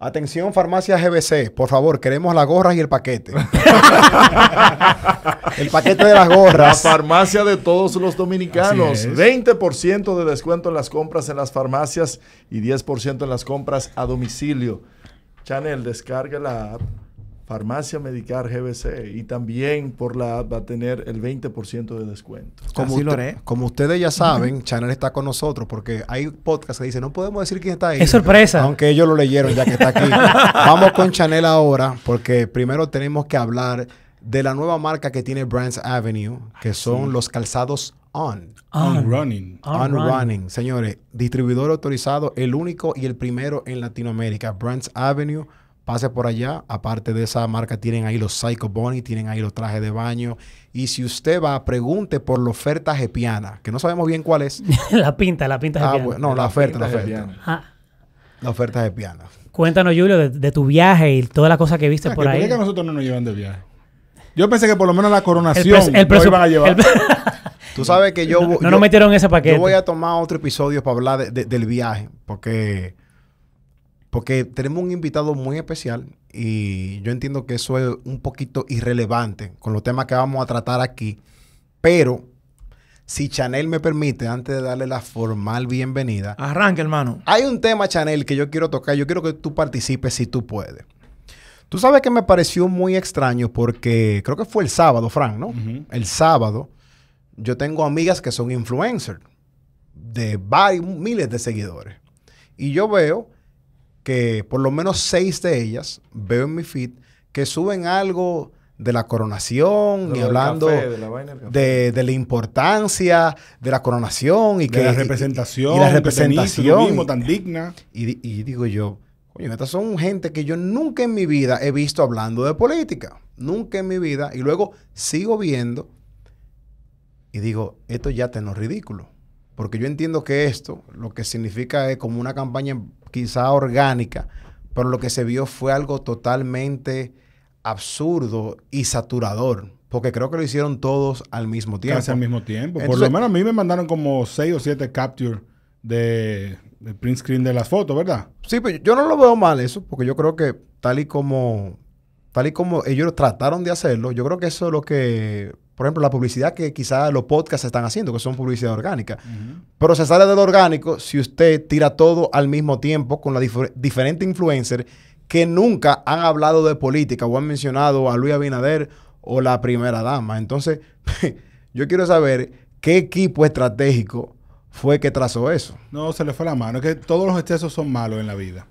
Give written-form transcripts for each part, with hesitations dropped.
Atención, farmacia GBC. Por favor, queremos las gorras y el paquete. El paquete de las gorras. La farmacia de todos los dominicanos. 20% de descuento en las compras en las farmacias y 10% en las compras a domicilio. Chanel, descarga la app Farmacia Medicar GBC y también por la app va a tener el 20% de descuento. Como ustedes ya saben, Chanel está con nosotros porque hay podcasts que dicen no podemos decir quién está ahí. Es sorpresa. Aunque ellos lo leyeron ya que está aquí. Vamos con Chanel ahora porque primero tenemos que hablar de la nueva marca que tiene Brands Avenue, que son los calzados On Running. Señores, distribuidor autorizado, el único y el primero en Latinoamérica. Brands Avenue. Pase por allá. Aparte de esa marca, tienen ahí los Psycho Bunny, tienen ahí los trajes de baño. Y si usted va, pregunte por la oferta jepiana, que no sabemos bien cuál es. la pinta jepiana. Bueno, no, la oferta. La oferta jepiana. Cuéntanos, Julio, de tu viaje y todas las cosas que viste por ahí. ¿Por qué a nosotros no nos llevan de viaje? Yo pensé que por lo menos la coronación nos iban a llevar. Tú sabes que yo nos metieron en ese paquete. Yo voy a tomar otro episodio para hablar del viaje, porque tenemos un invitado muy especial y yo entiendo que eso es un poquito irrelevante con los temas que vamos a tratar aquí. Pero, si Chanel me permite, antes de darle la formal bienvenida... Arranca, hermano. Hay un tema, Chanel, que yo quiero tocar. Yo quiero que tú participes si tú puedes. Tú sabes que me pareció muy extraño porque creo que fue el sábado, Frank, ¿no? El sábado, yo tengo amigas que son influencers de miles de seguidores. Y yo veo que por lo menos 6 de ellas, veo en mi feed, que suben algo de la coronación, y hablando de la importancia de la coronación y de la representación. Y la representación. Mismo, tan digna. Y digo yo, coño, estas son gente que yo nunca en mi vida he visto hablando de política. Nunca en mi vida. Y luego sigo viendo y digo, esto ya te no es ridículo. Porque yo entiendo que esto lo que significa es como una campaña quizá orgánica, pero lo que se vio fue algo totalmente absurdo y saturador. Porque creo que lo hicieron todos al mismo tiempo. Casi al mismo tiempo. Entonces, por lo menos a mí me mandaron como 6 o 7 captures de print screen de las fotos, ¿verdad? Sí, pero yo no lo veo mal eso, porque yo creo que tal y como ellos trataron de hacerlo, yo creo que eso es lo que... Por ejemplo, la publicidad que quizás los podcasts están haciendo, que son publicidad orgánica. Pero se sale de lo orgánico si usted tira todo al mismo tiempo con la diferentes influencers que nunca han hablado de política o han mencionado a Luis Abinader o la primera dama. Entonces, yo quiero saber qué equipo estratégico fue que trazó eso. No, se le fue la mano. Es que todos los excesos son malos en la vida.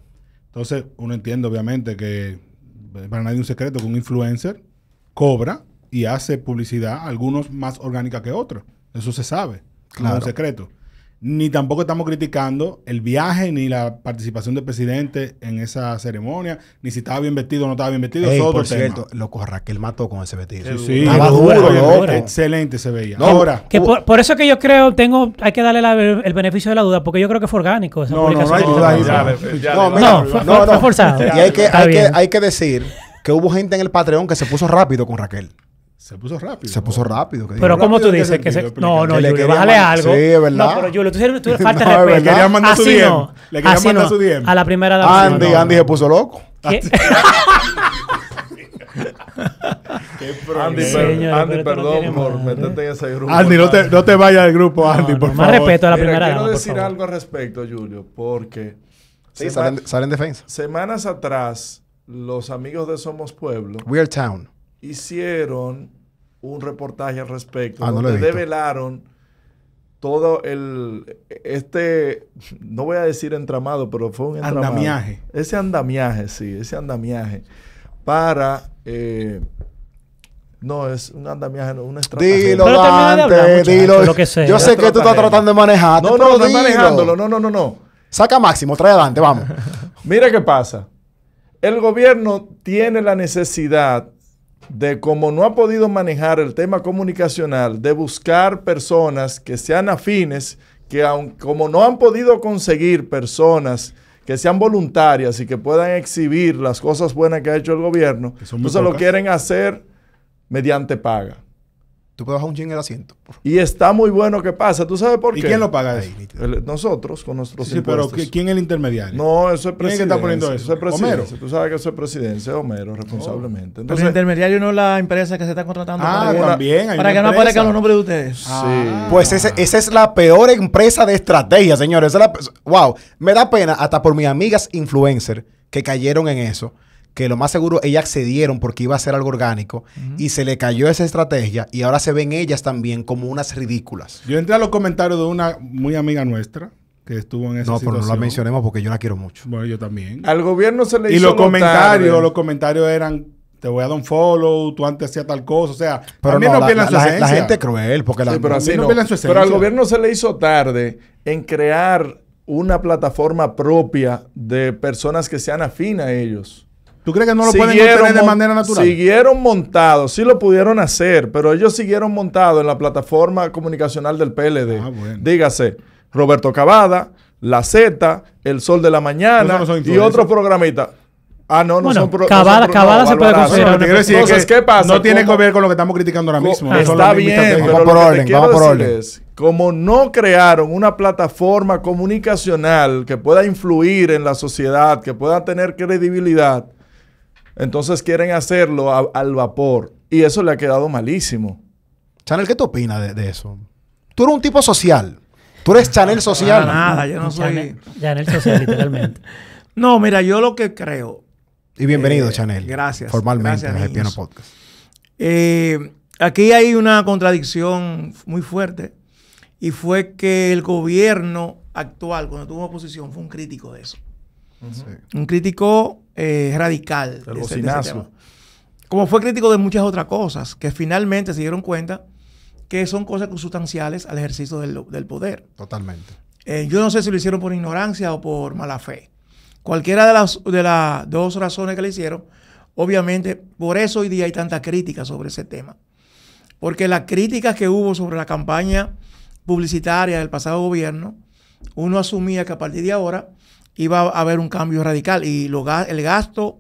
Entonces, uno entiende obviamente que para nadie es un secreto que un influencer cobra y hace publicidad, algunos más orgánica que otros. Eso se sabe. Claro. No es un secreto. Ni tampoco estamos criticando el viaje ni la participación del presidente en esa ceremonia, ni si estaba bien vestido o no estaba bien vestido. Ey, por cierto, loco, Raquel mató con ese vestido. Sí, estaba duro, loco. Excelente se veía. No, ahora, que por eso que yo creo, hay que darle el beneficio de la duda, porque yo creo que fue orgánico esa publicación. No hay duda. Fue forzado. Y hay que decir que hubo gente en el Patreon que se puso rápido con Raquel. Se puso rápido. Se puso rápido. Pero ¿cómo tú dices? No, Julio, bájale algo. Sí, es verdad. No, pero Julio, tú falta de respeto. Le querían mandar su DM. Le querían mandar su DM. A la primera dama. Andy se puso loco. Andy, perdón por meterte en ese grupo. Andy, no te vayas del grupo, Andy, por favor. Más respeto a la primera dama. Quiero decir algo al respecto, Julio, porque... Sí, salen en defensa. Semanas atrás, los amigos de Somos Pueblo... Weird Town. Hicieron un reportaje al respecto donde develaron todo no voy a decir entramado, pero fue un entramado. Andamiaje. Ese andamiaje para no es un andamiaje, no, una estrategia. Dilo, Dante, dilo. Lo que sea. Yo sé que tú estás tratando de manejar. No estoy manejándolo. No. Saca Máximo, trae a Dante, vamos. Mira qué pasa. El gobierno tiene la necesidad de, como no ha podido manejar el tema comunicacional, de buscar personas que sean afines, que como no han podido conseguir personas que sean voluntarias y que puedan exhibir las cosas buenas que ha hecho el gobierno, entonces lo quieren hacer mediante paga. Tú puedes bajar un chin el asiento. Y está muy bueno que pasa. ¿Tú sabes por qué? ¿Y quién lo paga eso? Nosotros, con nuestros Sí, impuestos. pero ¿quién es el intermediario? No, eso es ¿Quién es que está poniendo eso? Eso es presidencia. Homero. Tú sabes que eso es presidencia, Homero, responsablemente. Pero Entonces, el intermediario no es la empresa que se está contratando también. Hay para una que no empresa. aparezcan los nombres de ustedes. sí. Pues esa es la peor empresa de estrategia, señores. Wow, me da pena hasta por mis amigas influencers que cayeron en eso. Que lo más seguro ellas accedieron porque iba a ser algo orgánico y se le cayó esa estrategia y ahora se ven ellas también como unas ridículas. Yo entré a los comentarios de una muy amiga nuestra que estuvo en esa No, situación. pero no la mencionemos porque yo la quiero mucho. Bueno, yo también. Al gobierno se le Y hizo los notar, comentarios eran, te voy a dar un follow, tú antes hacías tal cosa. O sea, Pero también no pierdan su la esencia. gente es cruel porque Sí, pero así también no no. pierdan su esencia. Pero al gobierno se le hizo tarde en crear una plataforma propia de personas que sean afines a ellos. ¿Tú crees que no lo pueden obtener de manera natural? Siguieron montados, sí lo pudieron hacer, pero ellos siguieron montados en la plataforma comunicacional del PLD. Ah, bueno. Dígase, Roberto Cavada, La Z, El Sol de la Mañana Pero eso no son y influencers. otros programitas. Ah, no, no Bueno, son Cavada se puede Alvarado. considerar Lo que quiero decir es Entonces, que ¿qué pasa? no tiene ¿Cómo? que ver con lo que estamos criticando ahora mismo. No son Está las mismas bien, estrategias. pero Vamos lo por que te orden, quiero vamos por decir orden. es, como no crearon una plataforma comunicacional que pueda influir en la sociedad, que pueda tener credibilidad, entonces quieren hacerlo al vapor. Y eso le ha quedado malísimo. Chanel, ¿qué tú opinas de eso? Tú eres un tipo social. Tú eres Chanel social. Nada, yo no soy... Ya en el social, literalmente. No, mira, yo lo que creo... Y bienvenido, Chanel. Gracias. Formalmente Gracias, a Happy Piano niños. Podcast. Aquí hay una contradicción muy fuerte y fue que el gobierno actual, cuando tuvo oposición, fue un crítico de eso. Sí. Un crítico radical. El de ese bocinazo. tema. Como fue crítico de muchas otras cosas, que finalmente se dieron cuenta que son cosas consustanciales al ejercicio del poder. Totalmente. Yo no sé si lo hicieron por ignorancia o por mala fe. Cualquiera de las dos razones que le hicieron, obviamente, por eso hoy día hay tanta crítica sobre ese tema. Porque las críticas que hubo sobre la campaña publicitaria del pasado gobierno, uno asumía que a partir de ahora iba a haber un cambio radical. Y el gasto,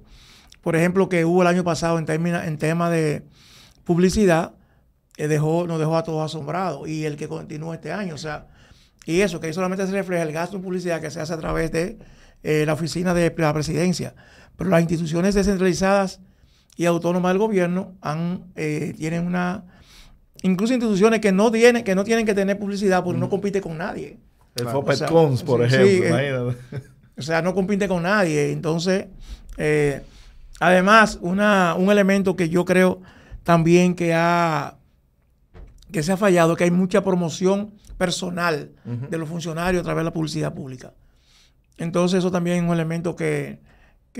por ejemplo, que hubo el año pasado en tema de publicidad, nos dejó a todos asombrados. Y el que continúa este año, o sea, y eso, que ahí solamente se refleja el gasto en publicidad que se hace a través de la oficina de la presidencia. Pero las instituciones descentralizadas y autónomas del gobierno tienen incluso instituciones que no tienen que tener publicidad porque no compite con nadie. El Claro. FOPETCONS, por Sí, ejemplo. sí, imagínate. O sea, no compite con nadie. Entonces, además, un elemento que yo creo también que se ha fallado, que hay mucha promoción personal de los funcionarios a través de la publicidad pública. Entonces, eso también es un elemento que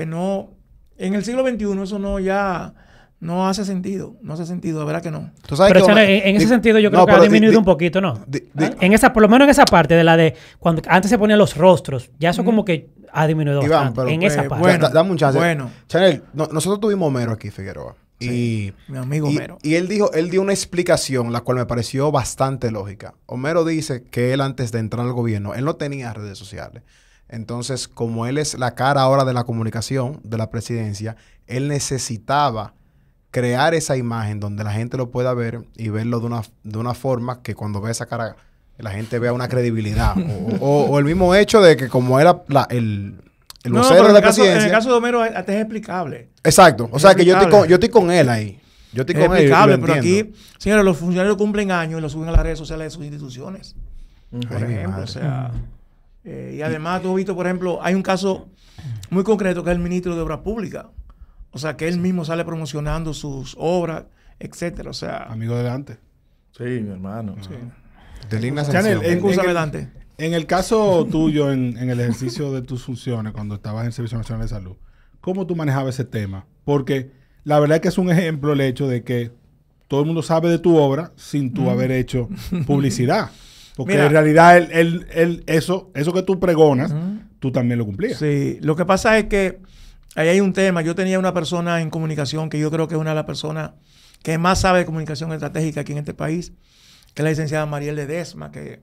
no... En el siglo XXI eso no hace sentido. No hace sentido, de verdad que no. ¿Tú sabes Pero que Chanel, en ese sentido yo creo que ha disminuido un poquito, ¿no? Por lo menos en esa parte de la de cuando antes se ponían los rostros, ya eso como que ha disminuido Iván, bastante. pero, En esa parte. bueno, dame un chance. bueno. Chanel, nosotros tuvimos a Homero aquí, Figueroa. Sí, mi amigo Homero. Y él dio una explicación, la cual me pareció bastante lógica. Homero dice que él antes de entrar al gobierno, él no tenía redes sociales. Entonces, como él es la cara ahora de la comunicación de la presidencia, él necesitaba crear esa imagen donde la gente lo pueda ver y verlo de una forma que cuando vea esa cara la gente vea una credibilidad. o el mismo hecho de que como era el vocero de la presidencia... En el caso de Homero hasta es explicable. Exacto. O sea, que yo estoy con él ahí. Yo estoy Es con él. explicable, lo pero entiendo. aquí, señores, los funcionarios cumplen años y lo suben a las redes sociales de sus instituciones. Por Ay, mi ejemplo, madre. o sea... y además, tú has visto, por ejemplo, hay un caso muy concreto que es el ministro de Obras Públicas. O sea, que él mismo sale promocionando sus obras, etcétera. O sea... Amigo delante. Sí, mi hermano. Sí. De Ligna Chanel, Ascensión. Excúsame, Dante. En el caso tuyo, en el ejercicio de tus funciones, cuando estabas en el Servicio Nacional de Salud, ¿cómo tú manejabas ese tema? Porque la verdad es que es un ejemplo el hecho de que todo el mundo sabe de tu obra sin tú haber hecho publicidad. Porque Mira, en realidad eso que tú pregonas, tú también lo cumplías. Sí, lo que pasa es que ahí hay un tema. Yo tenía una persona en comunicación que yo creo que es una de las personas que más sabe de comunicación estratégica aquí en este país, que es la licenciada Mariel Ledesma, que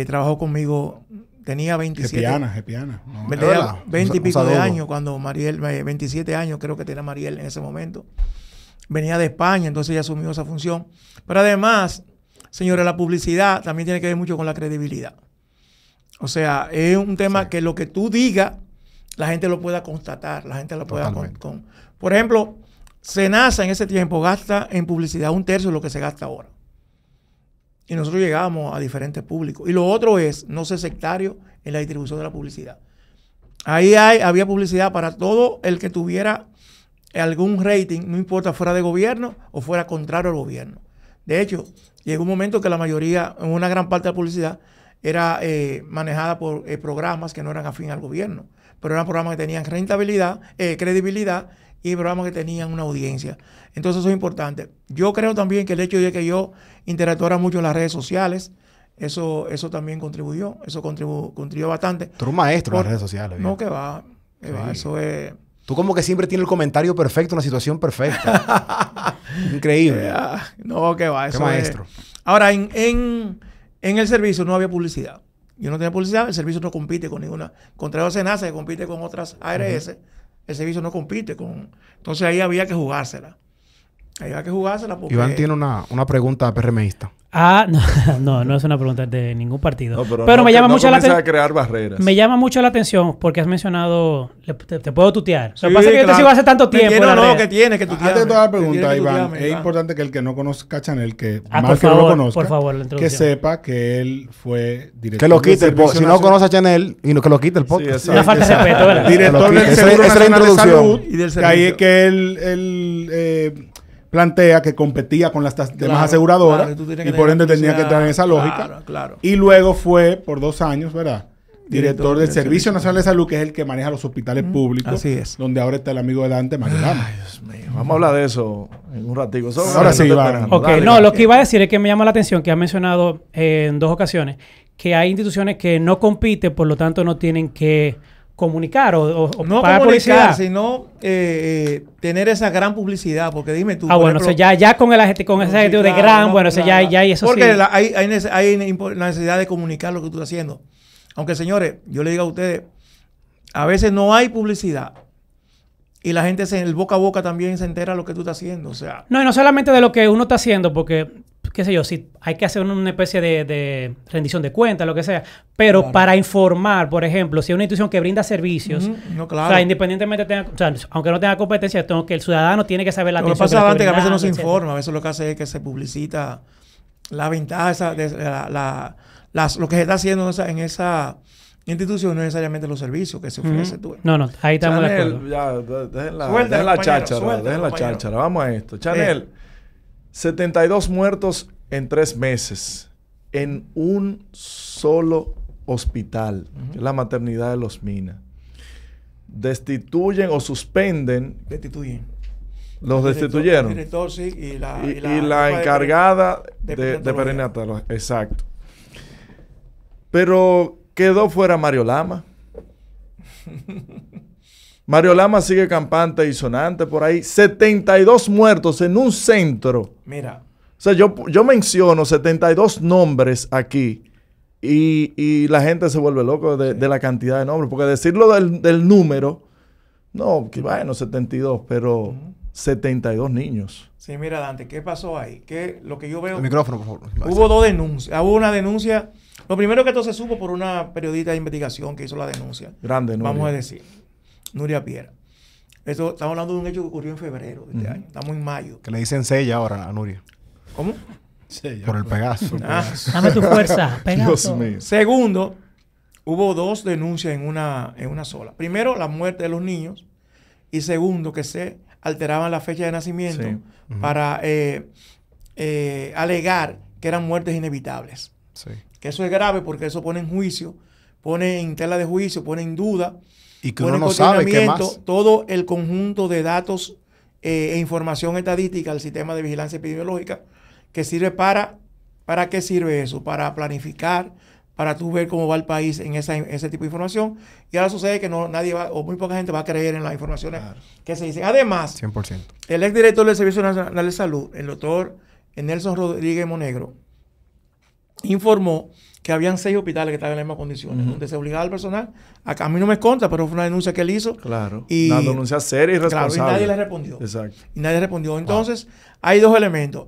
trabajó conmigo, tenía 27. Gepiana. No, ¿Es verdad? 20 y Un pico de saludo. años, cuando Mariel, 27 años creo que tenía Mariel en ese momento. venía de España, entonces ella asumió esa función. Pero además, señores, la publicidad también tiene que ver mucho con la credibilidad. O sea, es un tema que lo que tú digas, la gente lo pueda constatar, la gente lo pueda... Por ejemplo, Senasa en ese tiempo gasta en publicidad 1/3 de lo que se gasta ahora. Y nosotros llegamos a diferentes públicos. Y lo otro es no ser sectario en la distribución de la publicidad. Ahí había publicidad para todo el que tuviera algún rating, no importa fuera de gobierno o fuera contrario al gobierno. De hecho, llegó un momento que la mayoría, una gran parte de la publicidad, era manejada por programas que no eran afín al gobierno, pero eran programas que tenían rentabilidad, credibilidad y programas que tenían una audiencia. Entonces eso es importante. Yo creo también que el hecho de que yo interactuara mucho en las redes sociales, eso también contribuyó, eso contribuyó bastante. Tú eres un maestro en las redes sociales. No, que va, eso es... Tú como que siempre tienes el comentario perfecto, una situación perfecta. Increíble. No, que va, eso Qué maestro. Ahora, en el servicio no había publicidad. Yo no tenía publicidad, el servicio no compite con ninguna. Contrario a Senasa, que compite con otras ARS, el servicio no compite con... Entonces ahí había que jugársela. Porque... Iván tiene una pregunta PRMista. No es una pregunta de ningún partido. No, pero me llama mucho la atención. A crear barreras. Me llama mucho la atención porque has mencionado... Te puedo tutear. Sí, lo que pasa es que yo te sigo hace tanto tiempo. Que tiene que tutearme. Antes de toda la pregunta, Iván, es importante que el que no conozca a Chanel, que mal que no lo conozca, por favor, que sepa que él fue director. Que lo quite el podcast. Si no conoce a Chanel, que lo quite el podcast. Una falta de respeto, ¿verdad? Director del Seguro Nacional de Salud. Y del que ahí es que él plantea que competía con las demás aseguradoras y por ende tenía que entrar en esa lógica. Claro. Y luego fue por 2 años, ¿verdad? Director del Servicio Nacional de Salud, que es el que maneja los hospitales públicos. Así es. Donde ahora está el amigo de Dante, Mario Lama. Ay, Dios mío. Vamos a hablar de eso en un ratico. Ahora sí, Iván. Ok, no, lo que iba a decir es que me llama la atención que has mencionado en 2 ocasiones que hay instituciones que no compiten, por lo tanto no tienen que comunicar o no pagar comunicar, publicidad. sino tener esa gran publicidad, porque dime tú. Bueno, ejemplo, ya con ese adjetivo de gran, ya eso porque sí. Hay la necesidad de comunicar lo que tú estás haciendo. Aunque, señores, yo le digo a ustedes, a veces no hay publicidad y la gente el boca a boca también se entera de lo que tú estás haciendo, o sea. No, y no solamente de lo que uno está haciendo, porque, qué sé yo, si hay que hacer una especie de rendición de cuentas, lo que sea, pero para informar, por ejemplo, si es una institución que brinda servicios, no, claro. O sea, independientemente aunque no tenga competencia, que el ciudadano tiene que saber la atención. Lo que pasa antes que a veces no se informa, a veces lo que hace es que se publicita la ventaja, lo que se está haciendo en esa institución, no necesariamente los servicios que se ofrece tú. No, ahí estamos de acuerdo. Dejen la cháchara. Vamos a esto. Chanel, 72 muertos en 3 meses en un solo hospital, que es la maternidad de Los Minas. Destituyen o suspenden. Los destituyeron. El director, sí, y la encargada de perinatal. Exacto. Pero quedó fuera Mario Lama. Mario Lama sigue campante y sonante por ahí. 72 muertos en un centro. Mira. O sea, yo menciono 72 nombres aquí y la gente se vuelve loco de la cantidad de nombres. Porque decirlo del número, no, que bueno, 72, pero 72 niños. Sí, mira, Dante, ¿qué pasó ahí? Lo que yo veo... El micrófono, por favor. Hubo 2 denuncias. Hubo una denuncia... Lo primero que esto se supo por una periodista de investigación que hizo la denuncia. Grande, Nuria. Vamos a decir. Nuria Piera. Estamos hablando de un hecho que ocurrió en febrero de este año. Estamos en mayo. Que le dicen sella ahora a Nuria. ¿Cómo? Sella. Por el Pegaso. Dame tu fuerza, Pegaso. Dios mío. Segundo, hubo 2 denuncias en una sola. Primero, la muerte de los niños. Y segundo, que se alteraban la fecha de nacimiento para alegar que eran muertes inevitables. Sí. Que eso es grave porque eso pone en juicio, pone en tela de juicio, pone en duda, y que pone uno en no sabe qué más. todo el conjunto de datos e información estadística del sistema de vigilancia epidemiológica que sirve ¿para qué sirve eso? Para planificar, para tú ver cómo va el país en ese tipo de información. Y ahora sucede que nadie va, o muy poca gente va a creer en las informaciones que se dicen. Además, 100%. el exdirector del Servicio Nacional de Salud, el doctor Nelson Rodríguez Monegro, informó que habían 6 hospitales que estaban en las mismas condiciones, donde se obligaba al personal. A mí no me consta, pero fue una denuncia que él hizo. Claro. Y, una denuncia seria y responsable. Claro, y nadie le respondió. Exacto. Y nadie respondió. Entonces, hay 2 elementos.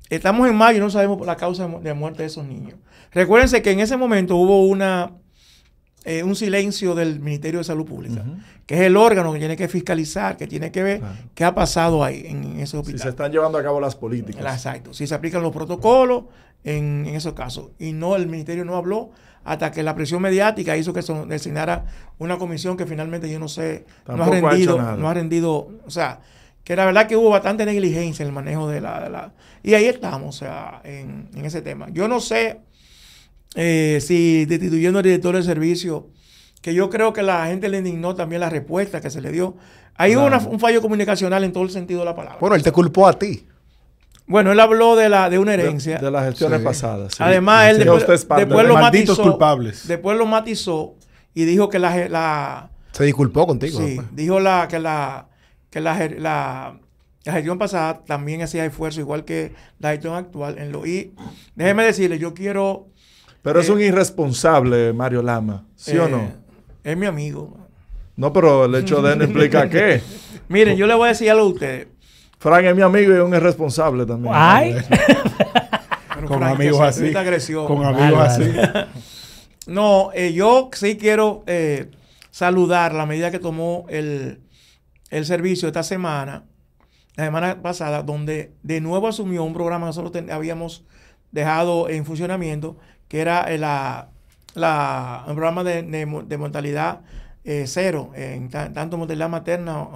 Estamos en mayo y no sabemos la causa de muerte de esos niños. Recuérdense que en ese momento hubo un silencio del Ministerio de Salud Pública, que es el órgano que tiene que fiscalizar, que tiene que ver qué ha pasado ahí en ese hospital. Si se están llevando a cabo las políticas. Exacto. Si se aplican los protocolos en esos casos. Y no, el ministerio no habló hasta que la presión mediática hizo que se designara una comisión que finalmente yo no sé, no ha rendido, o sea, que la verdad que hubo bastante negligencia en el manejo de la y ahí estamos, o sea, en ese tema. Yo no sé si destituyendo al director del servicio, que yo creo que la gente le indignó también la respuesta que se le dio. Ahí hubo un fallo comunicacional en todo el sentido de la palabra. Bueno, él te culpó a ti. Bueno, él habló de una herencia. De las gestiones pasadas. Sí. Además, él después lo matizó. Culpables. Después lo matizó y dijo que se disculpó contigo. Sí, después. dijo que la gestión pasada también hacía esfuerzo, igual que la gestión actual. Y déjeme decirle, yo quiero... Pero es un irresponsable, Mario Lama, ¿sí o no? Es mi amigo. No, pero el hecho de él no implica qué. Miren, yo le voy a decir algo a ustedes. Frank es mi amigo y es un irresponsable también. Ay. Con amigos así. Con amigos así. No, yo sí quiero saludar la medida que tomó el servicio esta semana, la semana pasada, donde de nuevo asumió un programa que nosotros habíamos dejado en funcionamiento, que era un programa de mortalidad cero, tanto mortalidad materna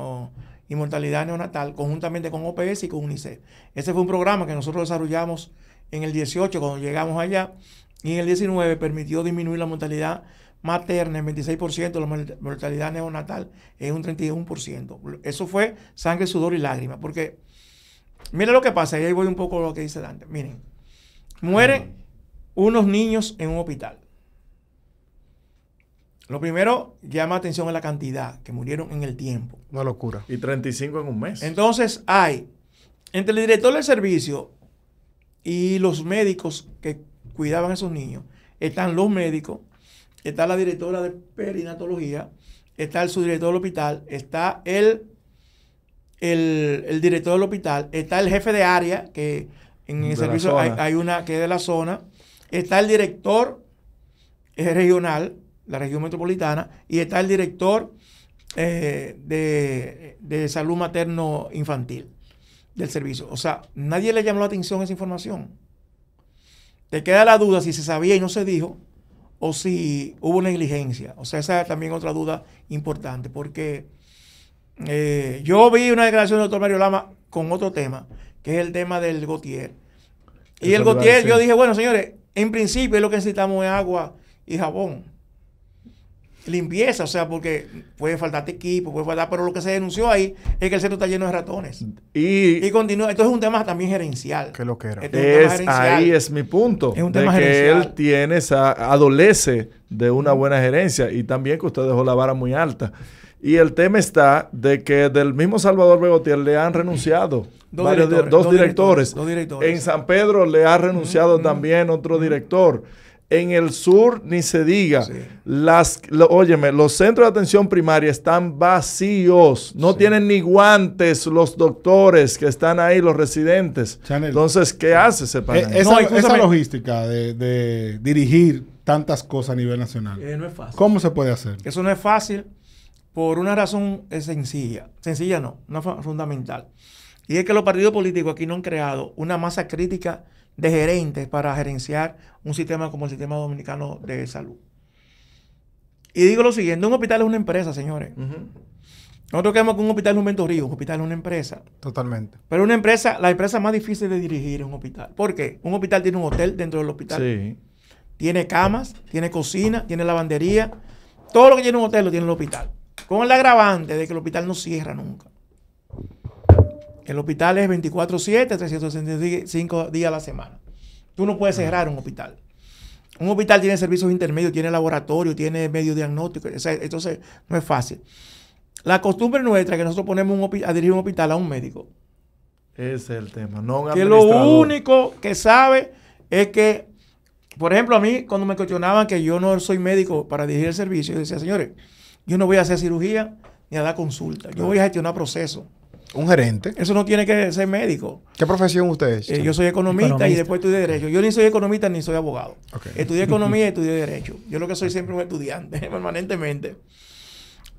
y mortalidad neonatal, conjuntamente con OPS y con UNICEF. Ese fue un programa que nosotros desarrollamos en el 18 cuando llegamos allá, y en el 19 permitió disminuir la mortalidad materna en 26%, la mortalidad neonatal en un 31%. Eso fue sangre, sudor y lágrimas, porque miren lo que pasa, y ahí voy un poco a lo que dice Dante. Miren, mueren unos niños en un hospital. Lo primero, llama atención a la cantidad que murieron en el tiempo. Una locura. Y 35 en un mes. Entonces hay, entre el director del servicio y los médicos que cuidaban a esos niños, están los médicos, está la directora de perinatología, está el subdirector del hospital, está el director del hospital, está el jefe de área, que en el servicio hay una que es de la zona, está el director regional, la región metropolitana, y está el director de salud materno-infantil del servicio. O sea, nadie le llamó la atención a esa información. Te queda la duda si se sabía y no se dijo, o si hubo negligencia. O sea, esa es también otra duda importante, porque yo vi una declaración del doctor Mario Lama con otro tema, que es el tema del Gautier. Y el Gautier, yo dije, bueno, señores, en principio lo que necesitamos es agua y jabón. Limpieza, o sea, porque puede faltarte equipo, puede faltar, pero lo que se denunció ahí es que el centro está lleno de ratones. Y continúa. Entonces es un tema también gerencial. ¿Qué lo que era? Ahí es mi punto. Es un tema gerencial. Que él adolece de una buena gerencia, y también que usted dejó la vara muy alta. Y el tema está de que del mismo Salvador Begotier le han renunciado dos directores. En San Pedro le ha renunciado también otro director. En el sur ni se diga. Sí. Óyeme, los centros de atención primaria están vacíos. No tienen ni guantes los doctores que están ahí, los residentes. Chanel, entonces, ¿qué hace ese panel? Esa logística de dirigir tantas cosas a nivel nacional. No es fácil. ¿Cómo se puede hacer? Eso no es fácil por una razón sencilla. Sencilla no fundamental. Y es que los partidos políticos aquí no han creado una masa crítica de gerentes para gerenciar un sistema como el sistema dominicano de salud. Y digo lo siguiente, un hospital es una empresa, señores. Nosotros creemos que un hospital es un mentorío, un hospital es una empresa. Totalmente. Pero una empresa, la empresa más difícil de dirigir es un hospital. ¿Por qué? Un hospital tiene un hotel dentro del hospital. Sí. Tiene camas, tiene cocina, tiene lavandería. Todo lo que tiene un hotel lo tiene el hospital. Con el agravante de que el hospital no cierra nunca. El hospital es 24/7, 365 días a la semana. Tú no puedes cerrar un hospital. Un hospital tiene servicios intermedios, tiene laboratorio, tiene medio diagnóstico. Entonces, no es fácil. La costumbre nuestra es que nosotros ponemos a dirigir un hospital a un médico. Ese es el tema. No un que lo único que sabe es que por ejemplo, a mí cuando me cuestionaban que yo no soy médico para dirigir el servicio, yo decía, señores, yo no voy a hacer cirugía ni a dar consulta. Yo voy a gestionar procesos. Un gerente. Eso no tiene que ser médico. ¿Qué profesión usted es? Yo soy economista y después estudié Derecho. Yo ni soy economista ni soy abogado. Okay. Estudié Economía y estudié Derecho. Yo lo que soy siempre un estudiante, permanentemente.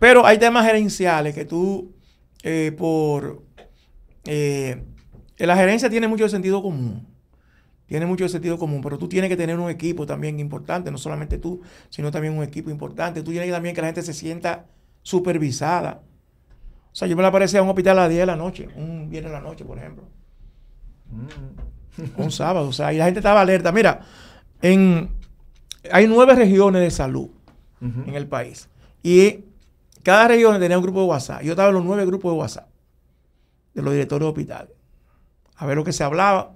Pero hay temas gerenciales que tú, la gerencia tiene mucho sentido común. Tiene mucho sentido común, pero tú tienes que tener un equipo también importante, no solamente tú, sino también un equipo importante. Tú tienes que también que la gente se sienta supervisada. O sea, yo me la aparecía a un hospital a las 10 de la noche, un viernes de la noche, por ejemplo. Un sábado, o sea, y la gente estaba alerta. Mira, hay 9 regiones de salud en el país. Y cada región tenía un grupo de WhatsApp. Yo estaba en los 9 grupos de WhatsApp de los directores de hospitales. A ver lo que se hablaba.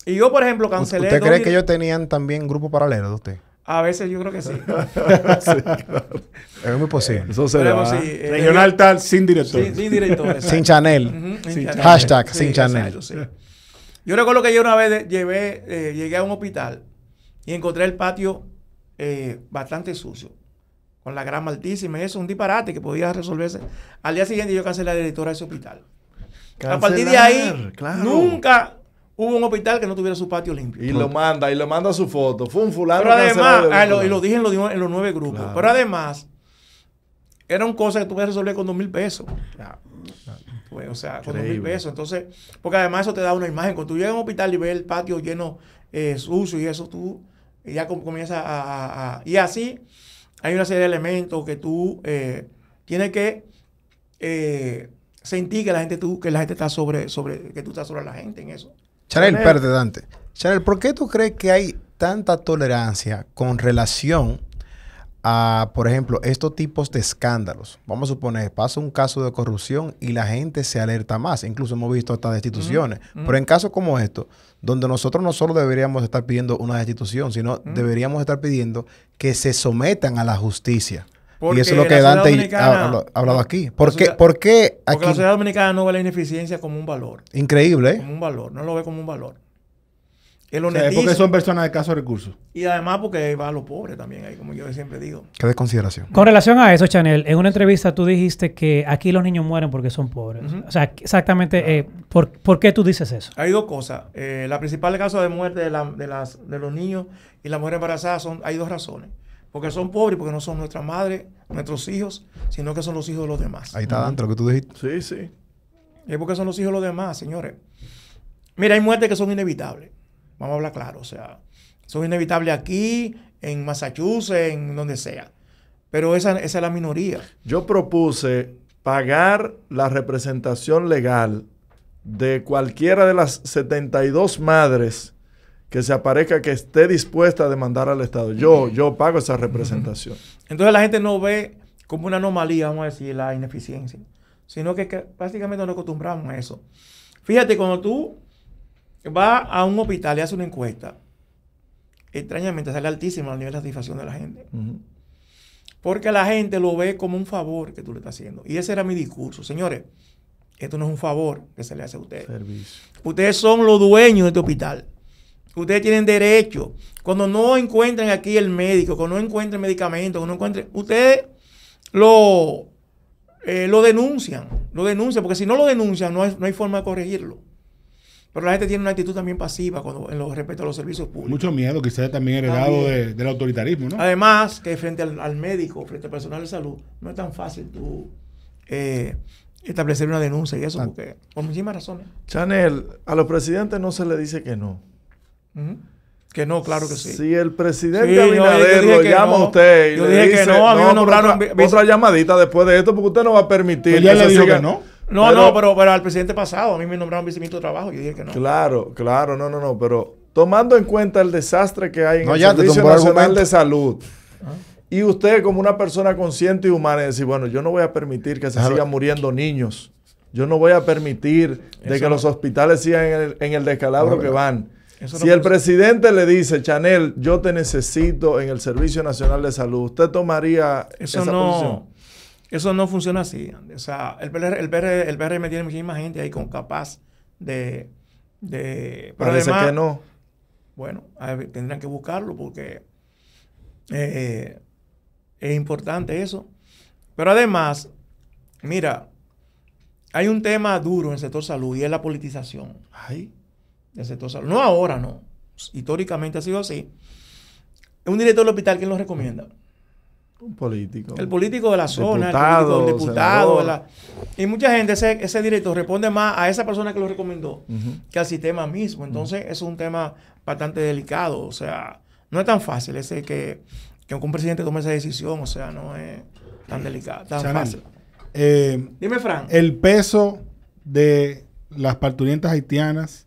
Y yo, por ejemplo, cancelé... ¿Usted cree que ellos tenían también grupo paralelo de usted? A veces yo creo que sí. Sí, claro. Es muy posible. Eso se Pero va. sí, Regional tal, sin director. Sin directores. Sin Chanel. Sin Chanel. Hashtag Sí, sin Chanel. exacto, sí. Yo recuerdo que yo una vez llegué a un hospital y encontré el patio bastante sucio, con la grama altísima y eso, un disparate que podía resolverse. Al día siguiente yo cancelé a la directora de ese hospital. A partir de ahí, claro. nunca hubo un hospital que no tuviera su patio limpio. Y lo manda su foto. Fue un fulano. Pero además, cancelado y lo dije en los 9 grupos, Claro. pero además, era una cosa que tú puedes resolver con 2,000 pesos. Pues, o sea, con 2,000 Increíble. pesos. Entonces, porque además eso te da una imagen. Cuando tú llegas a un hospital y ves el patio lleno sucio y eso, tú ya comienzas y así hay una serie de elementos que tú tienes que sentir que la gente está que tú estás sobre la gente en eso. Chanel, espérate, Dante. Chanel, ¿por qué tú crees que hay tanta tolerancia con relación a, por ejemplo, estos tipos de escándalos? Vamos a suponer, pasa un caso de corrupción y la gente se alerta más. Incluso hemos visto hasta destituciones. Pero en casos como estos, donde nosotros no solo deberíamos estar pidiendo una destitución, sino deberíamos estar pidiendo que se sometan a la justicia. Porque y eso es lo que la Dante sociedad ha dominicana- hablado aquí. la ¿Por qué sociedad- Porque aquí? la sociedad dominicana no ve la ineficiencia como un valor. Increíble, ¿eh? Como un valor. No lo ve como un valor. El O sea, es honestismo. porque son personas de escasos recursos. Y además porque va a los pobres también ahí, como yo siempre digo. Qué desconsideración. Con relación a eso, Chanel, en una entrevista tú dijiste que aquí los niños mueren porque son pobres. O sea, exactamente, ¿por qué tú dices eso? Hay 2 cosas. La principal causa de muerte de los niños y las mujeres embarazadas hay 2 razones. Porque son pobres y porque no son nuestra madre, nuestros hijos, sino que son los hijos de los demás. Ahí está Dante, lo que tú dijiste. Sí, sí. Es porque son los hijos de los demás, señores. Mira, hay muertes que son inevitables. Vamos a hablar claro. O sea, son inevitables aquí, en Massachusetts, en donde sea. Pero esa es la minoría. Yo propuse pagar la representación legal de cualquiera de las 72 madres que se aparezca que esté dispuesta a demandar al Estado. Yo pago esa representación. Entonces la gente no ve como una anomalía, vamos a decir, la ineficiencia, sino que prácticamente nos acostumbramos a eso. Fíjate, cuando tú vas a un hospital y haces una encuesta, extrañamente sale altísimo el nivel de satisfacción de la gente. Porque la gente lo ve como un favor que tú le estás haciendo. Y ese era mi discurso. Señores, esto no es un favor que se le hace a ustedes. Servicio. Ustedes son los dueños de este hospital. Ustedes tienen derecho. Cuando no encuentren aquí el médico, cuando no encuentren medicamentos, cuando no encuentren, ustedes lo denuncian. Lo denuncian, porque si no lo denuncian, no hay forma de corregirlo. Pero la gente tiene una actitud también pasiva en lo respecto a los servicios públicos. Mucho miedo, quizás también heredado También. del autoritarismo, ¿no? Además, que frente al médico, frente al personal de salud, no es tan fácil tú establecer una denuncia y eso, porque por muchísimas razones. Chanel, a los presidentes no se le dice que no. Que no, claro que sí. Si el presidente Sí, yo Abinader dije lo que llama no. a usted y Yo le dije que dice, no, a mí me pero nombraron otra llamadita después de esto, porque usted no va a permitir. Pues ya que le se dijo siga- que no. Pero al presidente pasado, a mí me nombraron viceministro de trabajo, yo dije que no. Claro, no, pero tomando en cuenta el desastre que hay en No, el ya te Servicio tumbó el Nacional argumento. de Salud, y usted como una persona consciente y humana, decir, bueno, yo no voy a permitir que se Claro. sigan muriendo niños. Yo no voy a permitir de Eso que no. los hospitales sigan en el descalabro No, que no. van. Eso Si no el funciona. presidente le dice, Chanel, yo te necesito en el Servicio Nacional de Salud, ¿usted tomaría Eso esa posición? eso no funciona así. O sea, el PRM tiene muchísima gente ahí capaz de pero Parece además, que no. bueno, tendrán que buscarlo porque es importante eso. Pero además, mira, hay un tema duro en el sector salud y es la politización del sector salud. No ahora, no. Históricamente ha sido así. Un director del hospital, ¿quién lo recomienda? Un político. El político de la zona, diputado, el diputado. Y mucha gente, ese director responde más a esa persona que lo recomendó que al sistema mismo. Entonces, es un tema bastante delicado. O sea, no es tan fácil que un presidente tome esa decisión. O sea, no es tan delicado, tan fácil. Dime, Fran. El peso de las parturientas haitianas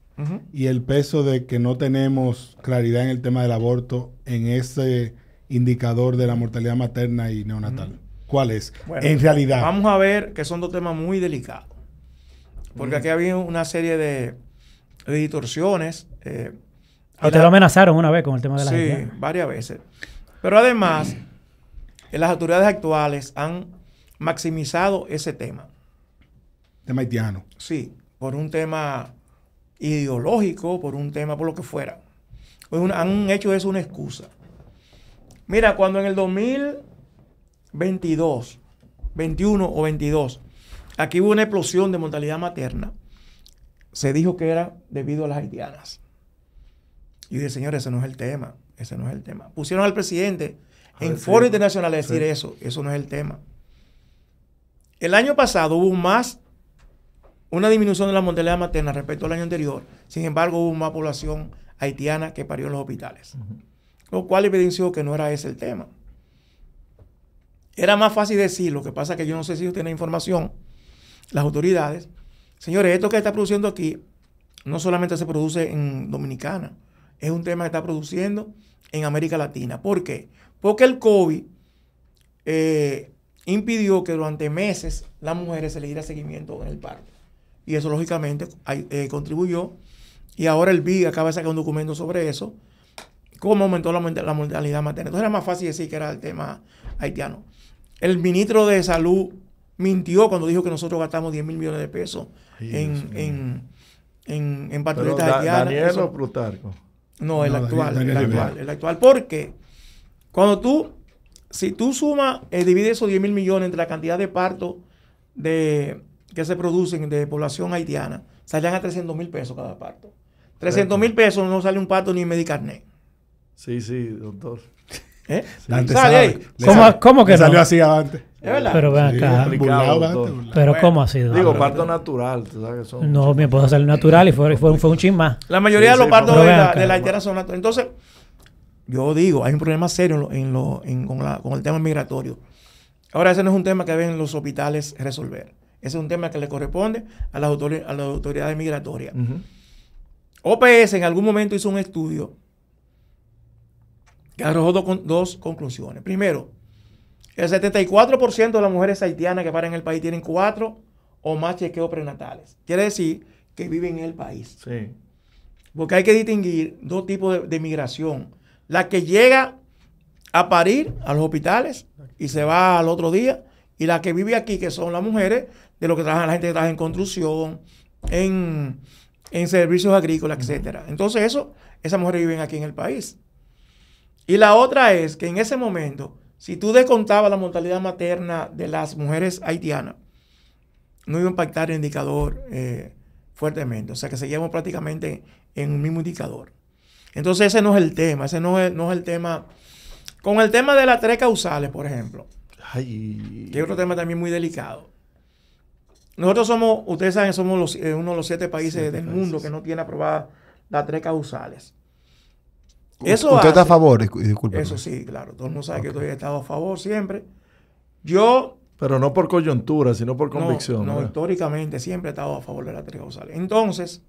y el peso de que no tenemos claridad en el tema del aborto en ese indicador de la mortalidad materna y neonatal. ¿Cuál es? Bueno, en realidad. Vamos a ver que son dos temas muy delicados. Porque aquí había una serie de distorsiones. Te lo amenazaron una vez con el tema de la Sí, varias veces. Pero además, las autoridades actuales han maximizado ese tema. Tema haitiano. Sí, por un tema ideológico, por un tema, por lo que fuera. Han hecho eso una excusa. Mira, cuando en el 2022, 21 o 22, aquí hubo una explosión de mortalidad materna, se dijo que era debido a las haitianas. Y dije, señores, ese no es el tema. Ese no es el tema. Pusieron al presidente en foro internacional a decir eso. Eso no es el tema. El año pasado hubo una disminución de la mortalidad materna respecto al año anterior. Sin embargo, hubo más población haitiana que parió en los hospitales. Lo cual evidenció que no era ese el tema. Era más fácil decir, lo que pasa es que yo no sé si usted tiene información, las autoridades. Señores, esto que está produciendo aquí no solamente se produce en Dominicana, es un tema que está produciendo en América Latina. ¿Por qué? Porque el COVID impidió que durante meses las mujeres se les diera seguimiento en el parto. Y eso, lógicamente, contribuyó. Y ahora el BIG acaba de sacar un documento sobre eso, cómo aumentó la mortalidad materna. Entonces era más fácil decir que era el tema haitiano. El ministro de Salud mintió cuando dijo que nosotros gastamos 10 mil millones de pesos en parturientas haitianas. ¿Daniel o Plutarco? No, el actual. Porque si tú sumas, divides esos 10 mil millones entre la cantidad de partos que se producen de población haitiana, salían a 300 mil pesos cada parto. 300 mil pesos no sale un parto ni en Medicarnet. Sí, doctor. ¿Sale ahí? ¿Cómo que no? Salió así antes. ¿Es verdad? Pero ven acá. Burlado, Pero ¿cómo ha sido? Digo, parto natural. ¿Tú sabes que son? No, mi esposa salió natural y fue un chin más. La mayoría de los partos pero de la haitiana son naturales. Entonces, yo digo, hay un problema serio con el tema migratorio. Ahora, ese no es un tema que deben los hospitales resolver. Ese es un tema que le corresponde a las autoridades migratorias. OPS en algún momento hizo un estudio que arrojó dos conclusiones. Primero, el 74% de las mujeres haitianas que paran en el país tienen 4 o más chequeos prenatales. Quiere decir que viven en el país. Sí. Porque hay que distinguir dos tipos de migración. La que llega a parir a los hospitales y se va al otro día, y la que vive aquí, que son las mujeres de lo que trabajan, la gente que trabaja en construcción, en servicios agrícolas, etcétera. Entonces esas mujeres viven aquí en el país. Y la otra es que en ese momento, si tú descontabas la mortalidad materna de las mujeres haitianas, no iba a impactar el indicador fuertemente. O sea que seguíamos prácticamente en un mismo indicador. Entonces ese no es el tema. Ese no es el tema. Con el tema de las 3 causales, por ejemplo, que es otro tema también muy delicado. Nosotros ustedes saben, somos uno de los 7 países del mundo que no tiene aprobadas las 3 causales. ¿Usted está a favor? Disculpe. Eso sí, claro. Todo el mundo sabe que yo he estado a favor siempre. Pero no por coyuntura, sino por convicción. No, históricamente siempre he estado a favor de las 3 causales. Entonces,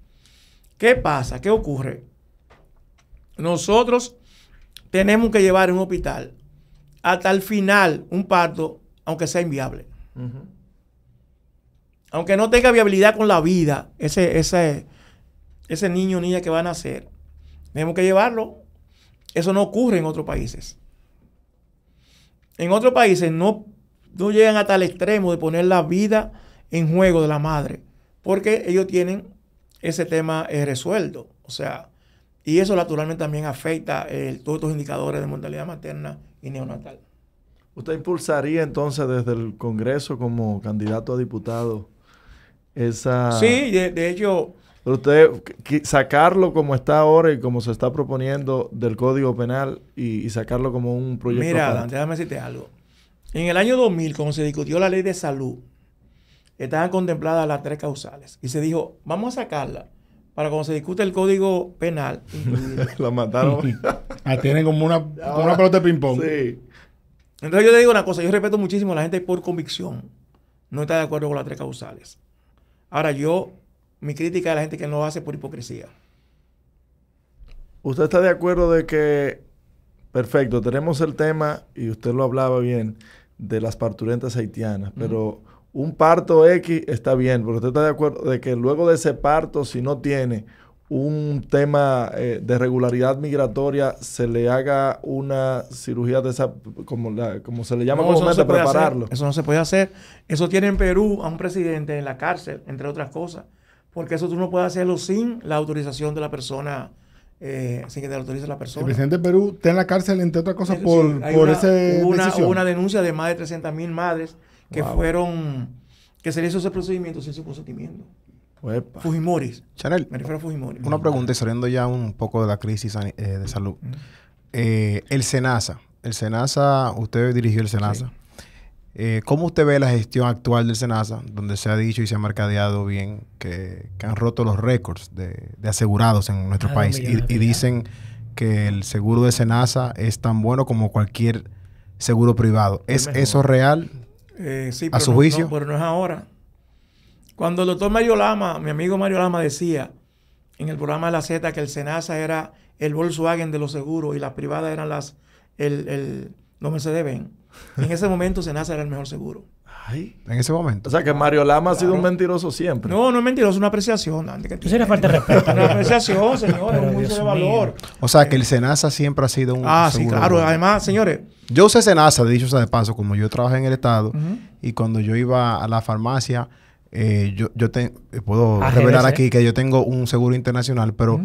¿qué pasa? ¿Qué ocurre? Nosotros tenemos que llevar en un hospital hasta el final un parto, aunque sea inviable. Aunque no tenga viabilidad con la vida, ese niño o niña que va a nacer, tenemos que llevarlo. Eso no ocurre en otros países. En otros países no llegan hasta el extremo de poner la vida en juego de la madre, porque ellos tienen ese tema resuelto. O sea, Y eso naturalmente también afecta todos estos indicadores de mortalidad materna y neonatal. ¿Usted impulsaría entonces desde el Congreso como candidato a diputado esa... Sí, de hecho... Pero usted sacarlo como está ahora y como se está proponiendo del Código Penal y sacarlo como un proyecto Mira, aparte? Adán, déjame decirte algo. En el año 2000, cuando se discutió la ley de salud, estaban contempladas las 3 causales. Y se dijo, vamos a sacarla para cuando se discute el Código Penal. La mataron. Tienen como una pelota de ping-pong. Sí. Entonces yo te digo una cosa, yo respeto muchísimo a la gente por convicción. No está de acuerdo con las 3 causales. Ahora mi crítica es a la gente que no lo hace por hipocresía. ¿Usted está de acuerdo de que, perfecto, tenemos el tema, y usted lo hablaba bien, de las parturientas haitianas, pero un parto X está bien, pero usted está de acuerdo de que luego de ese parto, si no tiene un tema de regularidad migratoria, se le haga una cirugía de esa, como se le llama comúnmente, prepararlo? Eso no se puede hacer. Eso tiene en Perú a un presidente en la cárcel, entre otras cosas. Porque eso tú no puedes hacerlo sin la autorización de la persona, sin que te autorice la persona. El presidente de Perú está en la cárcel, entre otras cosas, Sí, por esa decisión. Hubo una denuncia de más de 300,000 madres que que se le hizo ese procedimiento sin su consentimiento. Uepa. Fujimori. Chanel, Me refiero a Fujimori. una pregunta y saliendo ya un poco de la crisis de salud. El SENASA. Usted dirigió el SENASA. Sí. ¿Cómo usted ve la gestión actual del SENASA, donde se ha dicho y se ha mercadeado bien que han roto los récords de asegurados en nuestro país? Y dicen que el seguro de SENASA es tan bueno como cualquier seguro privado. ¿Es eso real? Sí, a su juicio. pero no es ahora. Cuando el doctor Mario Lama, mi amigo Mario Lama, decía en el programa de la Z que el SENASA era el Volkswagen de los seguros y las privadas eran los Mercedes-Benz. En ese momento SENASA era el mejor seguro. Ay. En ese momento. O sea que Mario Lama ha sido un mentiroso siempre. No es mentiroso, es una apreciación. Eso sería falta de respeto. Una apreciación, señores, un juicio de valor. O sea que el SENASA siempre ha sido un Sí, seguro claro. bueno. Además, señores. Yo usé SENASA, dicho sea de paso, como yo trabajé en el Estado y cuando yo iba a la farmacia, puedo revelar aquí que yo tengo un seguro internacional, pero